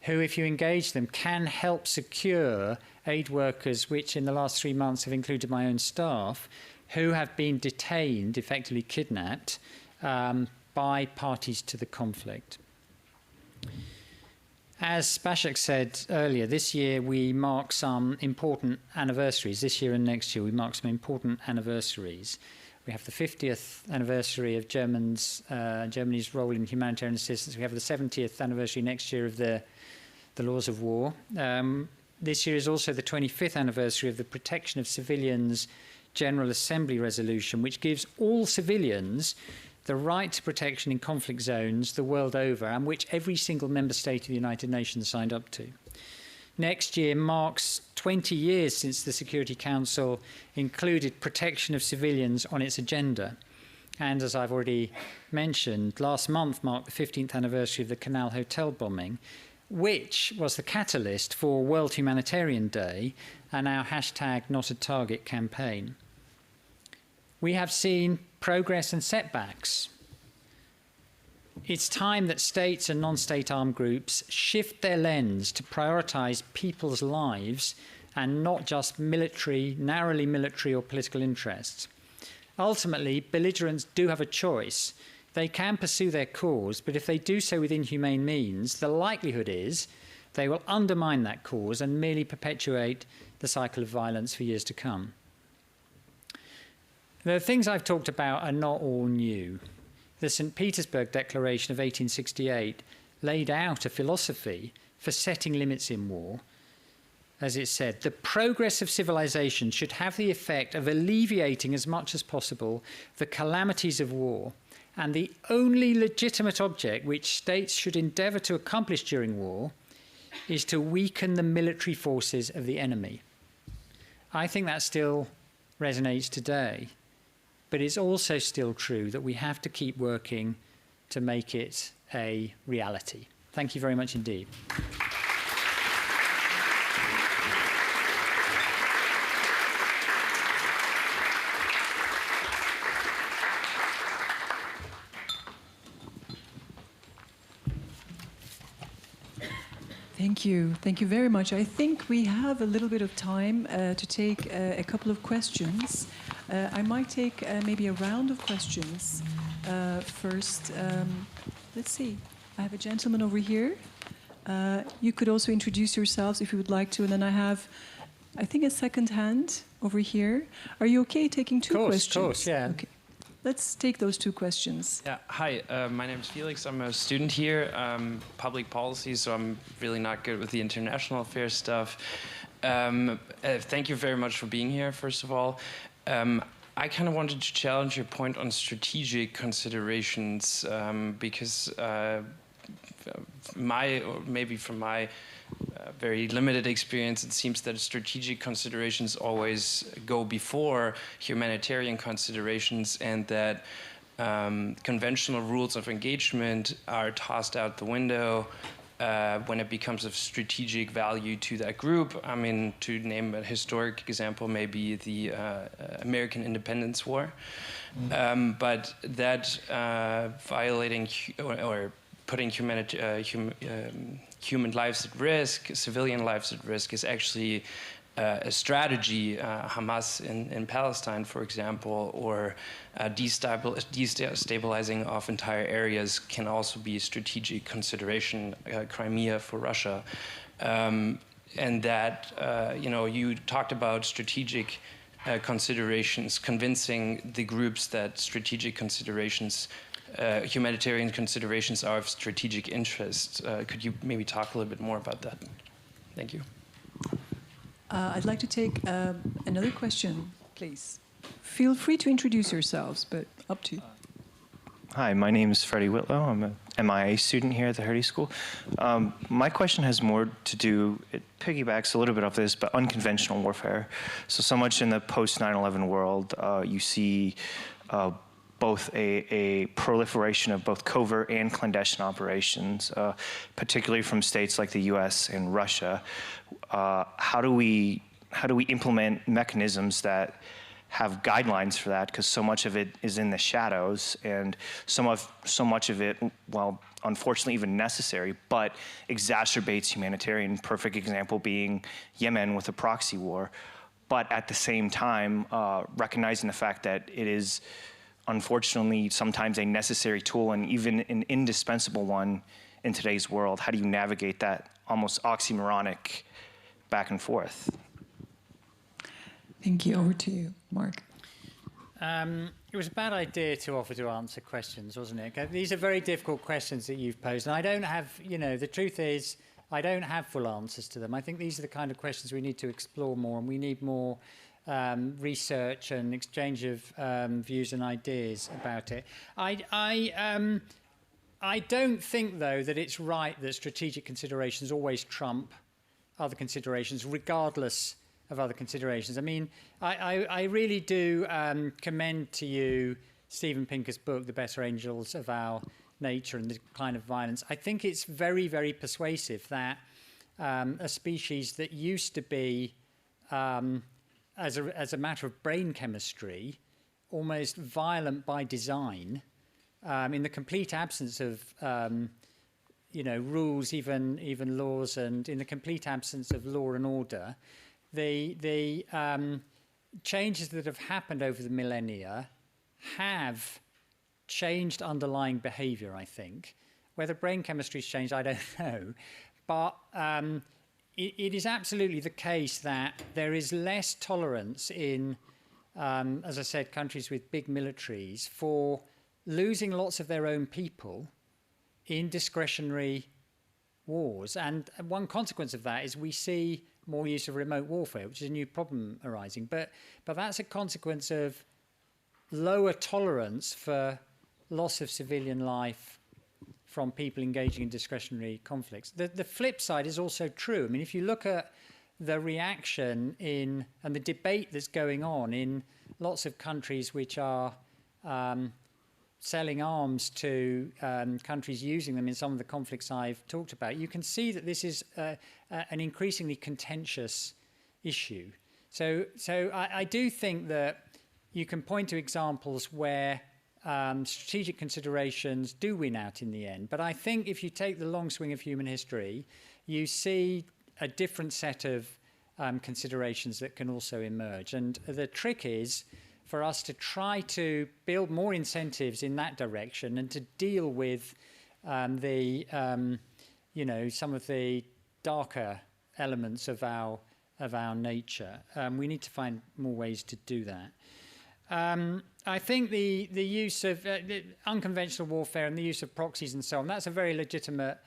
who, if you engage them, can help secure aid workers, which in the last 3 months have included my own staff, who have been detained, effectively kidnapped, by parties to the conflict. As Bashak said earlier, this year we mark some important anniversaries. This year and next year we mark some important anniversaries. We have the 50th anniversary of Germany's role in humanitarian assistance. We have the 70th anniversary next year of the laws of war. This year is also the 25th anniversary of the Protection of Civilians General Assembly resolution, which gives all civilians the right to protection in conflict zones the world over, and which every single member state of the United Nations signed up to. Next year marks 20 years since the Security Council included protection of civilians on its agenda. And as I've already mentioned, last month marked the 15th anniversary of the Canal Hotel bombing, which was the catalyst for World Humanitarian Day and our #NotATarget campaign. We have seen progress and setbacks. It's time that states and non-state armed groups shift their lens to prioritise people's lives and not just narrowly military or political interests. Ultimately, belligerents do have a choice. They can pursue their cause, but if they do so with inhumane means, the likelihood is they will undermine that cause and merely perpetuate the cycle of violence for years to come. The things I've talked about are not all new. The St. Petersburg Declaration of 1868 laid out a philosophy for setting limits in war. As it said, the progress of civilization should have the effect of alleviating as much as possible the calamities of war And the only legitimate object which states should endeavour to accomplish during war is to weaken the military forces of the enemy. I think that still resonates today, but it's also still true that we have to keep working to make it a reality. Thank you very much indeed. Thank you. Thank you very much. I think we have a little bit of time to take a couple of questions. I might take maybe a round of questions first. Let's see. I have a gentleman over here. You could also introduce yourselves if you would like to. And then I have, I think, a second hand over here. Are you okay taking two questions? Of course, yeah. Okay. Let's take those two questions. Yeah, hi, my name is Felix. I'm a student here, public policy, so I'm really not good with the international affairs stuff. Thank you very much for being here, first of all. I kind of wanted to challenge your point on strategic considerations because from my very limited experience, it seems that strategic considerations always go before humanitarian considerations, and that conventional rules of engagement are tossed out the window when it becomes of strategic value to that group. I mean, to name a historic example, maybe the American Independence War. But that violating or putting human lives at risk, civilian lives at risk, is actually a strategy. Hamas in Palestine, for example, or destabilizing of entire areas can also be a strategic consideration. Crimea for Russia, and that you talked about strategic considerations, convincing the groups that strategic considerations. Humanitarian considerations are of strategic interest. Could you maybe talk a little bit more about that? Thank you. I'd like to take another question, please. Feel free to introduce yourselves, but up to you. Hi, my name is Freddie Whitlow. I'm a MIA student here at the Hertie School. My question has more to do, it piggybacks a little bit off this, but unconventional warfare. So much in the post-9/11 world, you see both a proliferation of both covert and clandestine operations, particularly from states like the U.S. and Russia. How do we implement mechanisms that have guidelines for that? Because so much of it is in the shadows, and so much of it, well, unfortunately even necessary, but exacerbates humanitarian. Perfect example being Yemen with a proxy war. But at the same time, recognizing the fact that it is unfortunately sometimes a necessary tool and even an indispensable one in today's world. How do you navigate that almost oxymoronic back and forth? Thank you. Over to you, Mark. It was a bad idea to offer to answer questions, wasn't it? These are very difficult questions that you've posed, and I don't have, the truth is, I don't have full answers to them. I think these are the kind of questions we need to explore more, and we need more research and exchange of views and ideas about it. I don't think, though, that it's right that strategic considerations always trump other considerations, regardless of other considerations. I mean, I really do commend to you Steven Pinker's book, The Better Angels of Our Nature and the Decline of Violence. I think it's very, very persuasive that a species that used to be as a matter of brain chemistry, almost violent by design, in the complete absence of rules, even laws, and in the complete absence of law and order, the changes that have happened over the millennia have changed underlying behaviour, I think. Whether brain chemistry's changed, I don't know, but it is absolutely the case that there is less tolerance in, as I said, countries with big militaries for losing lots of their own people in discretionary wars. And one consequence of that is we see more use of remote warfare, which is a new problem arising. But that's a consequence of lower tolerance for loss of civilian life from people engaging in discretionary conflicts. The flip side is also true. I mean, if you look at the reaction in and the debate that's going on in lots of countries which are selling arms to countries using them in some of the conflicts I've talked about, you can see that this is an increasingly contentious issue. So I do think that you can point to examples where strategic considerations do win out in the end. But I think if you take the long swing of human history, you see a different set of considerations that can also emerge. And the trick is for us to try to build more incentives in that direction and to deal with some of the darker elements of our nature. We need to find more ways to do that. I think the use of unconventional warfare and the use of proxies and so on, that's a very legitimate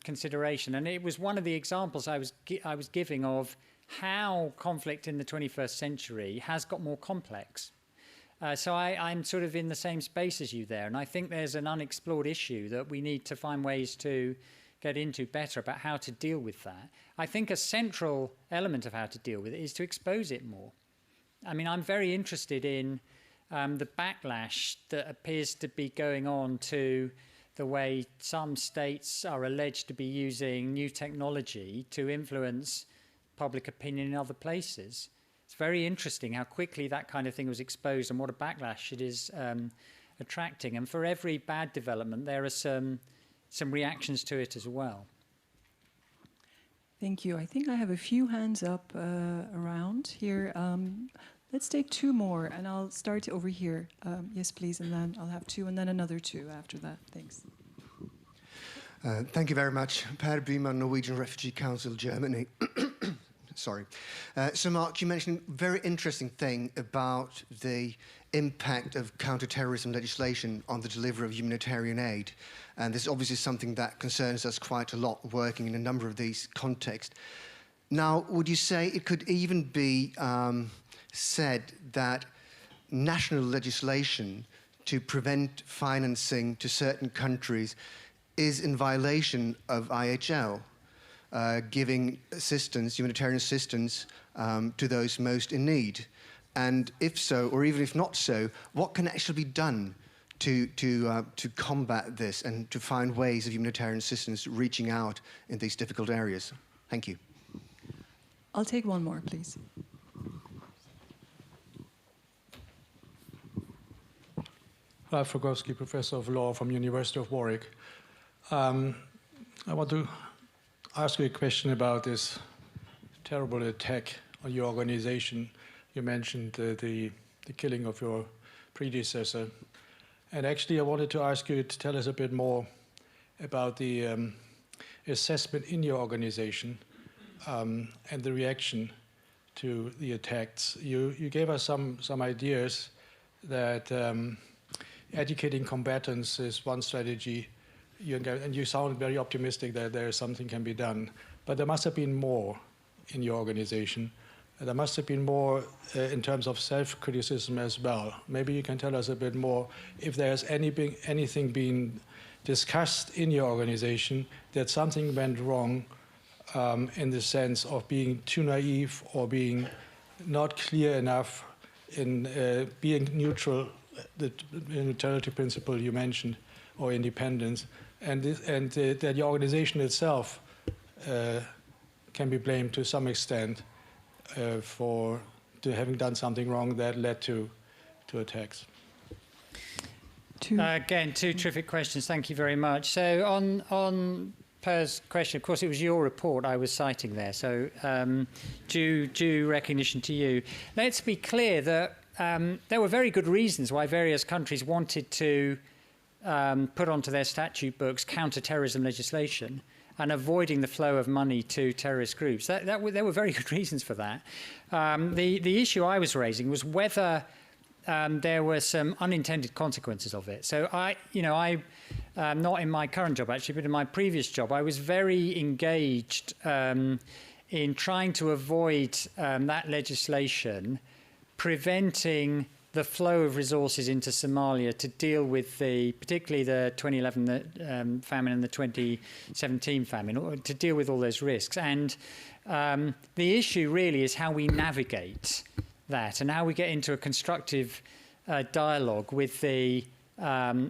consideration. And it was one of the examples I was giving of how conflict in the 21st century has got more complex. So I'm sort of in the same space as you there. And I think there's an unexplored issue that we need to find ways to get into better about how to deal with that. I think a central element of how to deal with it is to expose it more. I mean, I'm very interested in the backlash that appears to be going on to the way some states are alleged to be using new technology to influence public opinion in other places. It's very interesting how quickly that kind of thing was exposed and what a backlash it is attracting. And for every bad development, there are some reactions to it as well. Thank you. I think I have a few hands up around here. Let's take two more, and I'll start over here. Yes, please, and then I'll have two, and then another two after that. Thanks. Thank you very much. Per Byman, Norwegian Refugee Council, Germany. Sorry. So, Mark, you mentioned a very interesting thing about the impact of counterterrorism legislation on the delivery of humanitarian aid. And this is obviously something that concerns us quite a lot, working in a number of these contexts. Now, would you say it could even be said that national legislation to prevent financing to certain countries is in violation of IHL, giving assistance, humanitarian assistance, to those most in need? And if so, or even if not so, what can actually be done to combat this and to find ways of humanitarian assistance reaching out in these difficult areas? Thank you. I'll take one more, please. Ralph Rogowski, Professor of Law from University of Warwick. I want to ask you a question about this terrible attack on your organization. You mentioned the killing of your predecessor. And actually, I wanted to ask you to tell us a bit more about the assessment in your organization and the reaction to the attacks. You gave us some ideas that educating combatants is one strategy, and you sound very optimistic that there is something can be done. But there must have been more in your organization. There must have been more in terms of self-criticism as well. Maybe you can tell us a bit more if there's anything being discussed in your organization that something went wrong in the sense of being too naive or being not clear enough in being neutral, the neutrality principle you mentioned, or independence, and that your organization itself can be blamed to some extent for having done something wrong that led to attacks. Again, two terrific questions. Thank you very much. So on Per's question, of course, it was your report I was citing there. So due recognition to you. Let's be clear that there were very good reasons why various countries wanted to put onto their statute books counter-terrorism legislation and avoiding the flow of money to terrorist groups. There were very good reasons for that. The issue I was raising was whether there were some unintended consequences of it. So I not in my current job actually, but in my previous job, I was very engaged in trying to avoid that legislation preventing the flow of resources into Somalia to deal with particularly the 2011 famine and the 2017 famine, or to deal with all those risks. And the issue really is how we navigate that and how we get into a constructive dialogue with the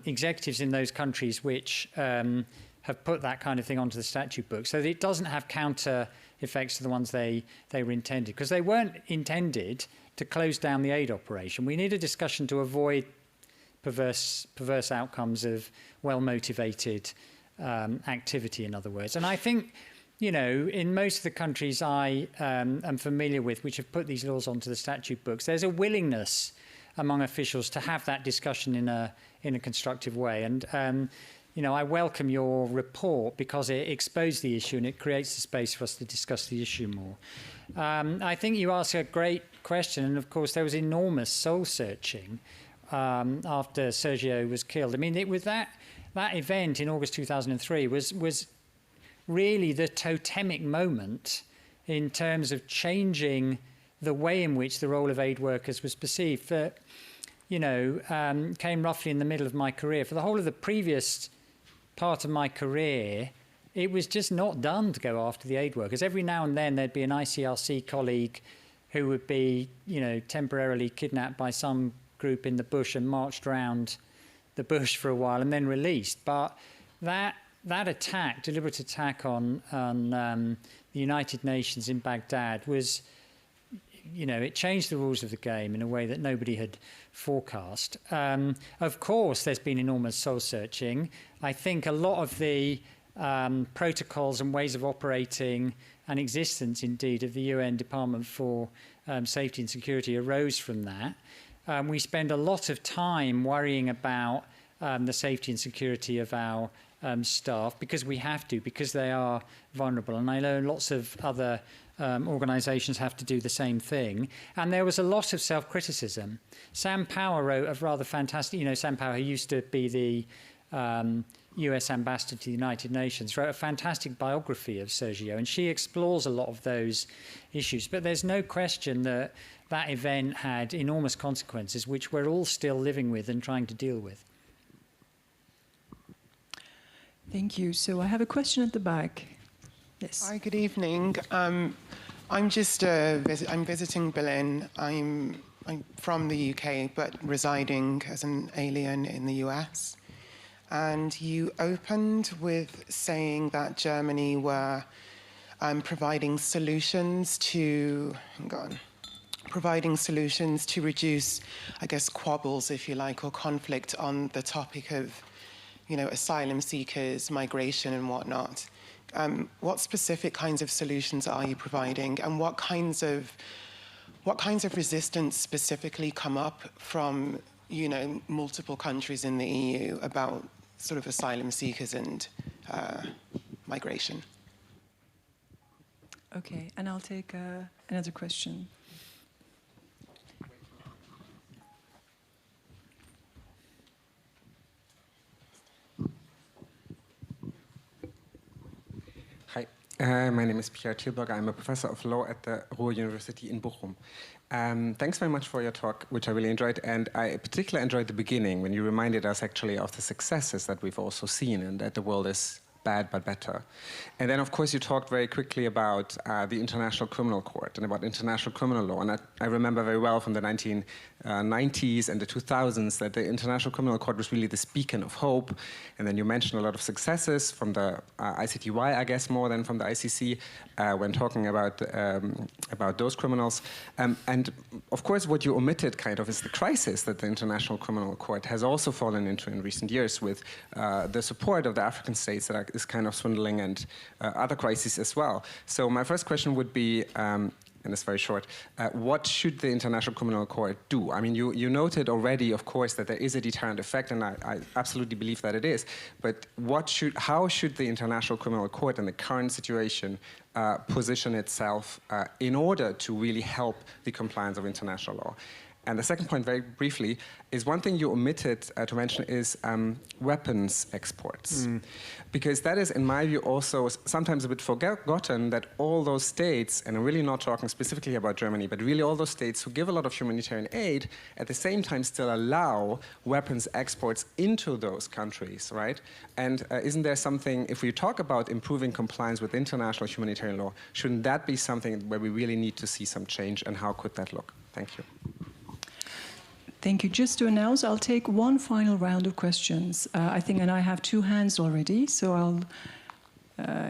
executives in those countries which have put that kind of thing onto the statute book, so that it doesn't have counter effects to the ones they were intended, because they weren't intended to close down the aid operation. We need a discussion to avoid perverse outcomes of well-motivated activity, in other words. And I think, you know, in most of the countries I am familiar with which have put these laws onto the statute books, there's a willingness among officials to have that discussion in a constructive way. And you know, I welcome your report because it exposed the issue and it creates the space for us to discuss the issue more. I think you asked a great question, and of course there was enormous soul searching after Sergio was killed. I mean, it was that event in August 2003 was really the totemic moment in terms of changing the way in which the role of aid workers was perceived. That, you know, came roughly in the middle of my career. For the whole of the previous part of my career, it was just not done to go after the aid workers. Every now and then there'd be an ICRC colleague who would be, you know, temporarily kidnapped by some group in the bush and marched around the bush for a while and then released. But that attack, deliberate attack on the United Nations in Baghdad was, you know, it changed the rules of the game in a way that nobody had forecast. Of course, there's been enormous soul searching. I think a lot of the protocols and ways of operating and existence, indeed, of the UN Department for Safety and Security arose from that. We spend a lot of time worrying about the safety and security of our staff because we have to, because they are vulnerable. And I know lots of other organisations have to do the same thing. And there was a lot of self-criticism. Sam Power wrote a rather fantastic, you know, Sam Power, who used to be the US ambassador to the United Nations, wrote a fantastic biography of Sergio, and she explores a lot of those issues. But there's no question that that event had enormous consequences, which we're all still living with and trying to deal with. Thank you. So I have a question at the back. Yes. Hi, good evening. I'm just I'm visiting Berlin. I'm from the UK, but residing as an alien in the US. And you opened with saying that Germany were providing solutions to, reduce, I guess, quabbles, if you like, or conflict on the topic of, you know, asylum seekers, migration, and whatnot. What specific kinds of solutions are you providing, and what kinds of resistance specifically come up from, you know, multiple countries in the EU about sort of asylum seekers and migration? Okay, and I'll take another question. Hi, my name is Pierre Thielberger. I'm a professor of law at the Ruhr University in Bochum. Thanks very much for your talk, which I really enjoyed. And I particularly enjoyed the beginning when you reminded us actually of the successes that we've also seen and that the world is bad but better. And then, of course, you talked very quickly about the International Criminal Court and about international criminal law. And I remember very well from the 1990s and the 2000s that the International Criminal Court was really this beacon of hope. And then you mentioned a lot of successes from the ICTY, I guess, more than from the ICC when talking about those criminals. And of course, what you omitted kind of is the crisis that the International Criminal Court has also fallen into in recent years with the support of the African states that is kind of swindling and other crises as well. So my first question would be, and it's very short, what should the International Criminal Court do? I mean, you noted already, of course, that there is a deterrent effect, and I absolutely believe that it is. But how should the International Criminal Court in the current situation position itself in order to really help the compliance of international law? And the second point, very briefly, is one thing you omitted to mention is weapons exports. Because that is, in my view, also sometimes a bit forgotten that all those states, and I'm really not talking specifically about Germany, but really all those states who give a lot of humanitarian aid, at the same time still allow weapons exports into those countries, right? And isn't there something, if we talk about improving compliance with international humanitarian law, shouldn't that be something where we really need to see some change, and how could that look? Thank you. Thank you. Just to announce, I'll take one final round of questions. I think, and I have 2 hands already, so I'll,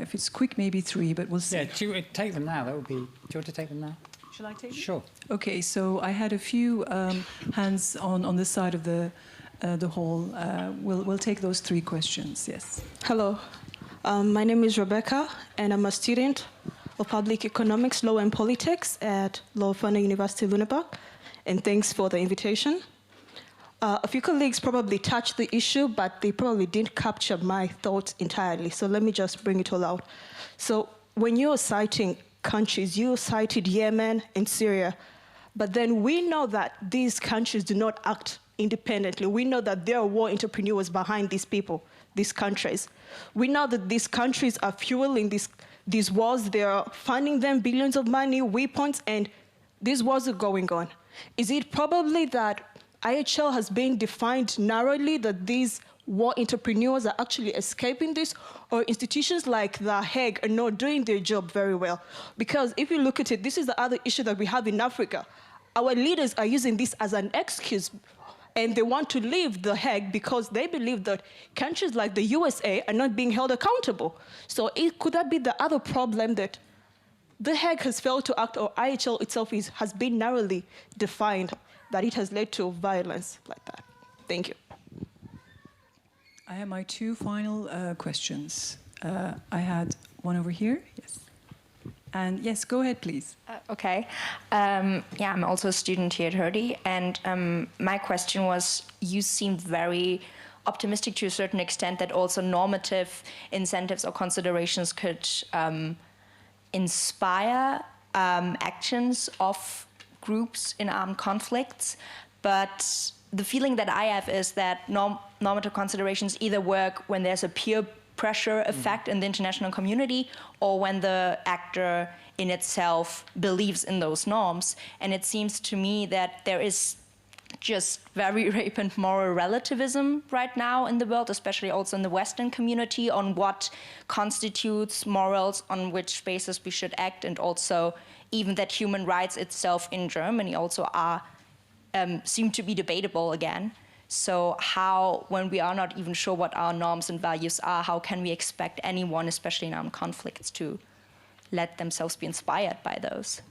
if it's quick, maybe 3, but we'll see. Yeah, do you take them now? That would be, do you want to take them now? Shall I take them? Sure. Okay, so I had a few hands on this side of the hall. We'll take those 3 questions, yes. Hello, my name is Rebecca, and I'm a student of Public Economics, Law and Politics at Leuphana University Lüneburg. And thanks for the invitation. A few colleagues probably touched the issue, but they probably didn't capture my thoughts entirely. So let me just bring it all out. So when you're citing countries, you cited Yemen and Syria. But then we know that these countries do not act independently. We know that there are war entrepreneurs behind these people, these countries. We know that these countries are fueling these wars. They are funding them billions of money, weapons, and these wars are going on. Is it probably that IHL has been defined narrowly, that these war entrepreneurs are actually escaping this, or institutions like The Hague are not doing their job very well? Because if you look at it, this is the other issue that we have in Africa. Our leaders are using this as an excuse, and they want to leave The Hague because they believe that countries like the USA are not being held accountable. So could that be the other problem, that The Hague has failed to act, or IHL itself has been narrowly defined, that it has led to violence like that? Thank you. I have my 2 final questions. I had one over here, yes. And yes, go ahead, please. Okay. Yeah, I'm also a student here at Hertie, and my question was, you seemed very optimistic to a certain extent that also normative incentives or considerations could inspire actions of groups in armed conflicts, but the feeling that I have is that normative considerations either work when there's a peer pressure effect in the international community, or when the actor in itself believes in those norms. And it seems to me that there is just very rampant moral relativism right now in the world, especially also in the Western community, on what constitutes morals, on which basis we should act, and also even that human rights itself in Germany also are seem to be debatable again. So how, when we are not even sure what our norms and values are, how can we expect anyone, especially in armed conflicts, to let themselves be inspired by those?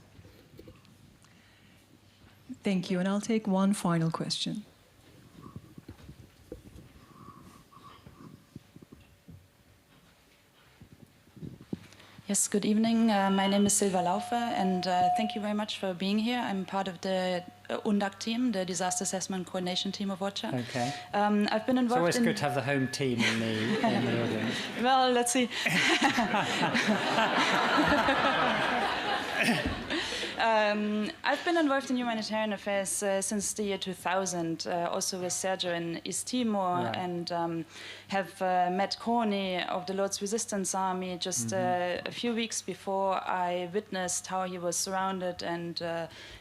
Thank you, and I'll take one final question. Yes, good evening. My name is Silva Laufe, and thank you very much for being here. I'm part of the UNDAC team, the Disaster Assessment Coordination Team of OCHA. Okay. I've been involved in... It's always good to have the home team in the audience. Well, let's see. I've been involved in humanitarian affairs since the year 2000, also with Sergio in East Timor, right. And have met Corny of the Lord's Resistance Army just a few weeks before I witnessed how he was surrounded and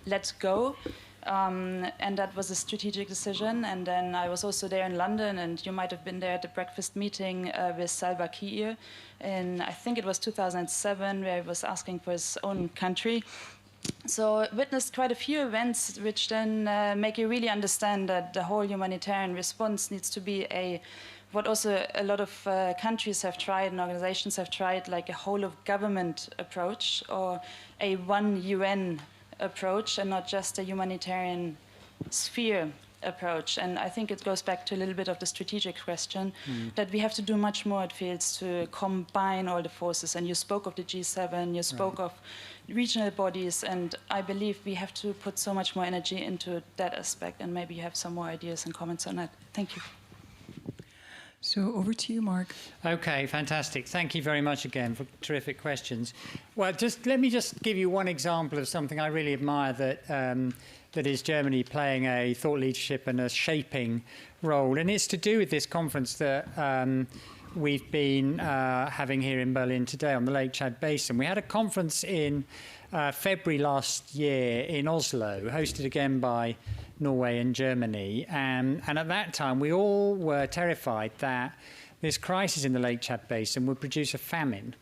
let go. And that was a strategic decision. And then I was also there in London, and you might have been there at the breakfast meeting with Salva Kiir in, I think it was 2007, where he was asking for his own country. So witnessed quite a few events which then make you really understand that the whole humanitarian response needs to be what also a lot of countries have tried and organizations have tried, like a whole of government approach, or a one UN approach, and not just a humanitarian sphere approach. And I think it goes back to a little bit of the strategic question, that we have to do much more at fields to combine all the forces. And you spoke of the G7, you spoke of regional bodies, and I believe we have to put so much more energy into that aspect, and maybe you have some more ideas and comments on that. Thank you. So over to you, Mark. Okay, fantastic. Thank you very much again for terrific questions. Well, let me just give you one example of something I really admire that that is Germany playing a thought leadership and a shaping role. And it's to do with this conference that we've been having here in Berlin today on the Lake Chad Basin. We had a conference in February last year in Oslo, hosted again by Norway and Germany. And at that time, we all were terrified that this crisis in the Lake Chad Basin would produce a famine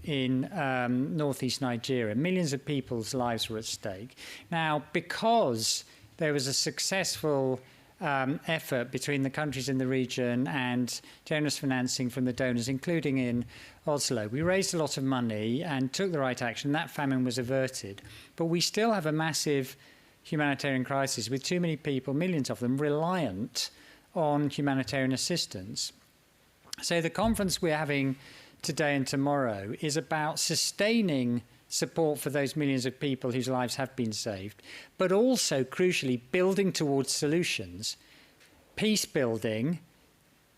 in northeast Nigeria. Millions of people's lives were at stake. Now, because there was a successful effort between the countries in the region and generous financing from the donors, including in Oslo, we raised a lot of money and took the right action. That famine was averted. But we still have a massive humanitarian crisis with too many people, millions of them, reliant on humanitarian assistance. So the conference we're having today and tomorrow is about sustaining support for those millions of people whose lives have been saved, but also, crucially, building towards solutions, peace building,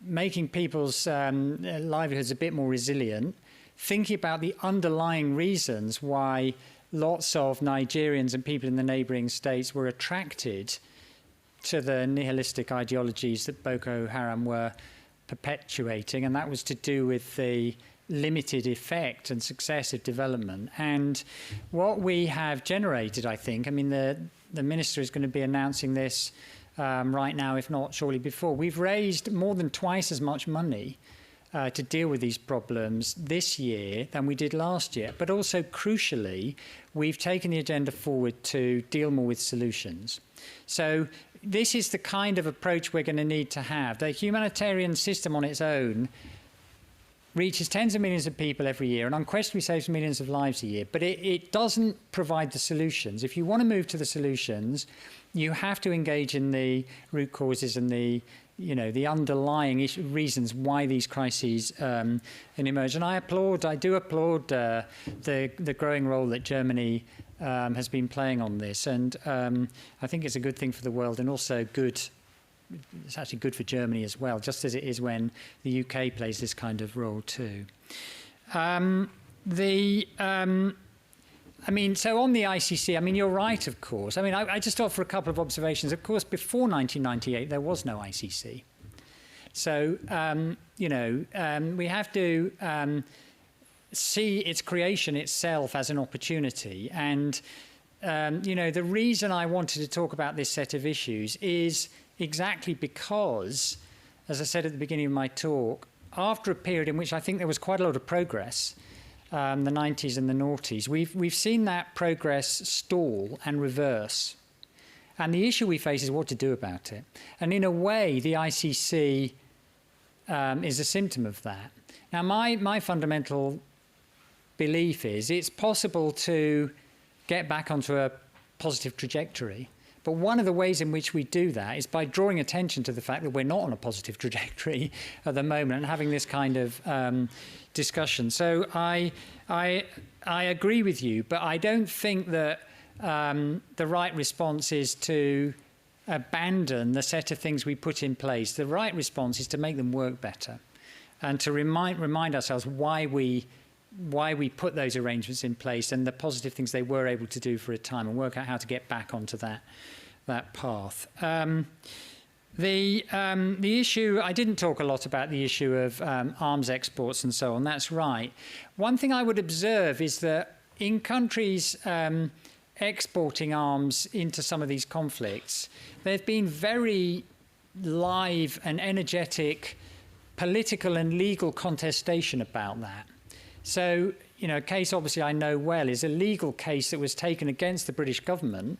making people's livelihoods a bit more resilient, thinking about the underlying reasons why lots of Nigerians and people in the neighbouring states were attracted to the nihilistic ideologies that Boko Haram were perpetuating, and that was to do with the limited effect and success of development. And what we have generated, I think, I mean, the minister is going to be announcing this right now, if not shortly before. We've raised more than twice as much money to deal with these problems this year than we did last year. But also, crucially, we've taken the agenda forward to deal more with solutions. So this is the kind of approach we're going to need to have. The humanitarian system on its own reaches tens of millions of people every year and unquestionably saves millions of lives a year, but it doesn't provide the solutions. If you want to move to the solutions, you have to engage in the root causes and the underlying reasons why these crises emerge. And I do applaud the growing role that Germany has been playing on this. And I think it's a good thing for the world and also it's actually good for Germany as well, just as it is when the UK plays this kind of role too. So on the ICC, you're right, of course. I just offer a couple of observations. Of course, before 1998, there was no ICC. So, we have to see its creation itself as an opportunity. And, the reason I wanted to talk about this set of issues is exactly because, as I said at the beginning of my talk, after a period in which I think there was quite a lot of progress, the 90s and the noughties, we've seen that progress stall and reverse. And the issue we face is what to do about it. And in a way, the ICC is a symptom of that. Now, my fundamental belief is it's possible to get back onto a positive trajectory. But one of the ways in which we do that is by drawing attention to the fact that we're not on a positive trajectory at the moment and having this kind of discussion. So I agree with you, but I don't think that the right response is to abandon the set of things we put in place. The right response is to make them work better and to remind ourselves why we put those arrangements in place and the positive things they were able to do for a time, and work out how to get back onto that path. The issue, I didn't talk a lot about the issue of arms exports and so on. That's right. One thing I would observe is that in countries exporting arms into some of these conflicts, there's been very live and energetic political and legal contestation about that. So, a case obviously I know well is a legal case that was taken against the British government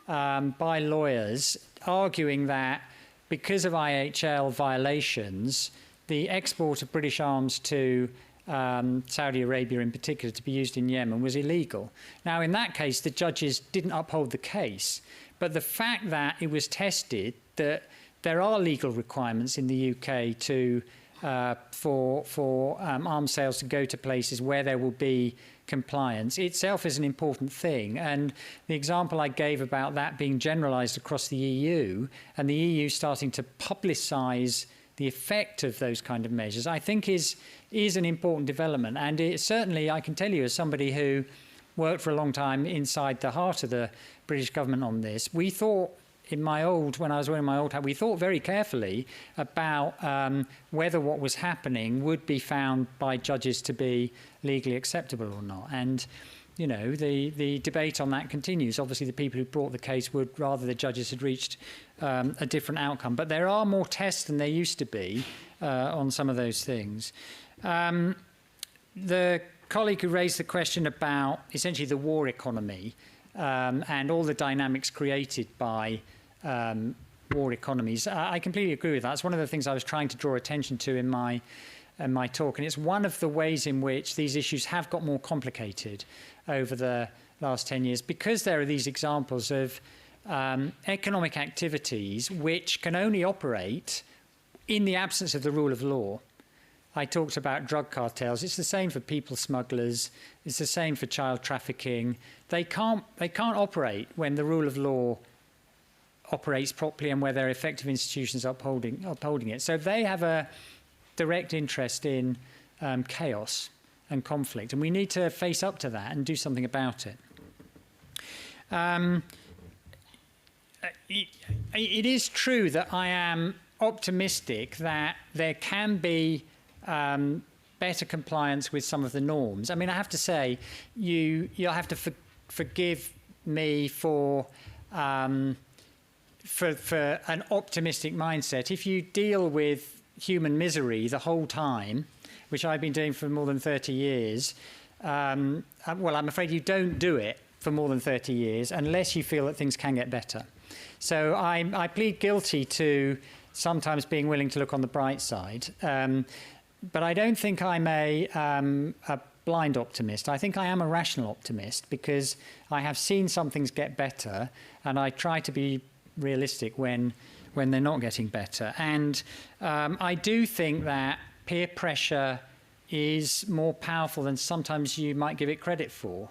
by lawyers, arguing that because of IHL violations, the export of British arms to Saudi Arabia in particular to be used in Yemen was illegal. Now, in that case, the judges didn't uphold the case, but the fact that it was tested that there are legal requirements in the UK for arms sales to go to places where there will be compliance itself is an important thing. And the example I gave about that being generalised across the EU and the EU starting to publicise the effect of those kind of measures, I think is an important development. And it, certainly, I can tell you as somebody who worked for a long time inside the heart of the British government on this, we thought when I was wearing my old hat, we thought very carefully about whether what was happening would be found by judges to be legally acceptable or not. And, you know, the debate on that continues. Obviously, the people who brought the case would rather the judges had reached a different outcome. But there are more tests than there used to be on some of those things. The colleague who raised the question about essentially the war economy and all the dynamics created by war economies, I completely agree with that. It's one of the things I was trying to draw attention to in my talk, and it's one of the ways in which these issues have got more complicated over the last 10 years, because there are these examples of economic activities which can only operate in the absence of the rule of law. I talked about drug cartels. It's the same for people smugglers. It's the same for child trafficking. They can't operate when the rule of law operates properly and where there are effective institutions upholding it. So they have a direct interest in chaos and conflict, and we need to face up to that and do something about it. It is true that I am optimistic that there can be better compliance with some of the norms. I mean, I have to say, you'll have to forgive me for an optimistic mindset. If you deal with human misery the whole time, which I've been doing for more than 30 years, well, I'm afraid you don't do it for more than 30 years unless you feel that things can get better. So I plead guilty to sometimes being willing to look on the bright side. But I don't think I'm a blind optimist. I think I am a rational optimist because I have seen some things get better, and I try to be realistic when they're not getting better. And I do think that peer pressure is more powerful than sometimes you might give it credit for.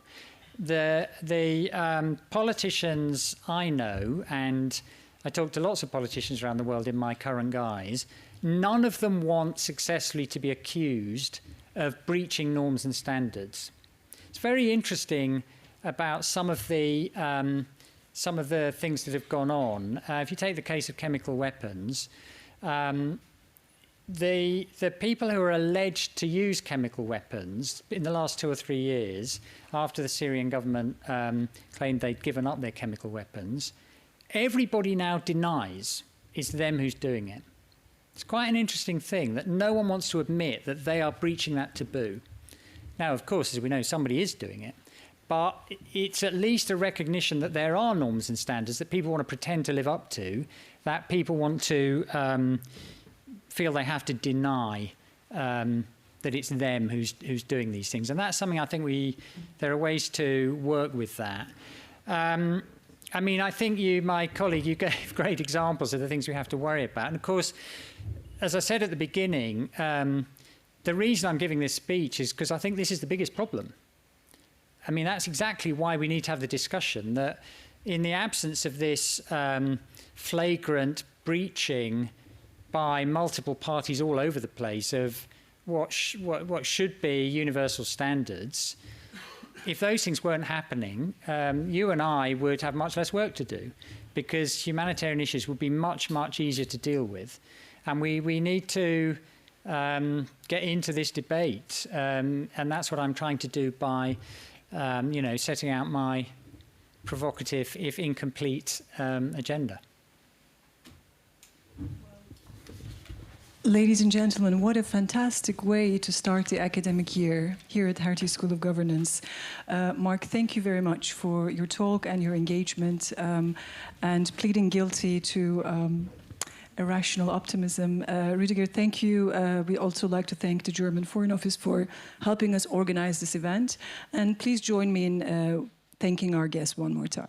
The politicians I know, and I talk to lots of politicians around the world in my current guise, none of them want successfully to be accused of breaching norms and standards. It's very interesting about some of the things that have gone on. If you take the case of chemical weapons, the people who are alleged to use chemical weapons in the last 2 or 3 years, after the Syrian government claimed they'd given up their chemical weapons, everybody now denies it's them who's doing it. It's quite an interesting thing that no one wants to admit that they are breaching that taboo. Now, of course, as we know, somebody is doing it, but it's at least a recognition that there are norms and standards that people want to pretend to live up to, that people want to feel they have to deny that it's them who's doing these things. And that's something I think there are ways to work with that. I mean, I think my colleague, you gave great examples of the things we have to worry about. And of course, as I said at the beginning, the reason I'm giving this speech is because I think this is the biggest problem. I mean, that's exactly why we need to have the discussion, that in the absence of this flagrant breaching by multiple parties all over the place of what should be universal standards, if those things weren't happening, you and I would have much less work to do, because humanitarian issues would be much, much easier to deal with. And we need to get into this debate, and that's what I'm trying to do by setting out my provocative, if incomplete, agenda. Ladies and gentlemen, what a fantastic way to start the academic year here at Hertie School of Governance. Mark, thank you very much for your talk and your engagement and pleading guilty to irrational optimism. Rüdiger, thank you. We also like to thank the German Foreign Office for helping us organize this event. And please join me in thanking our guests one more time.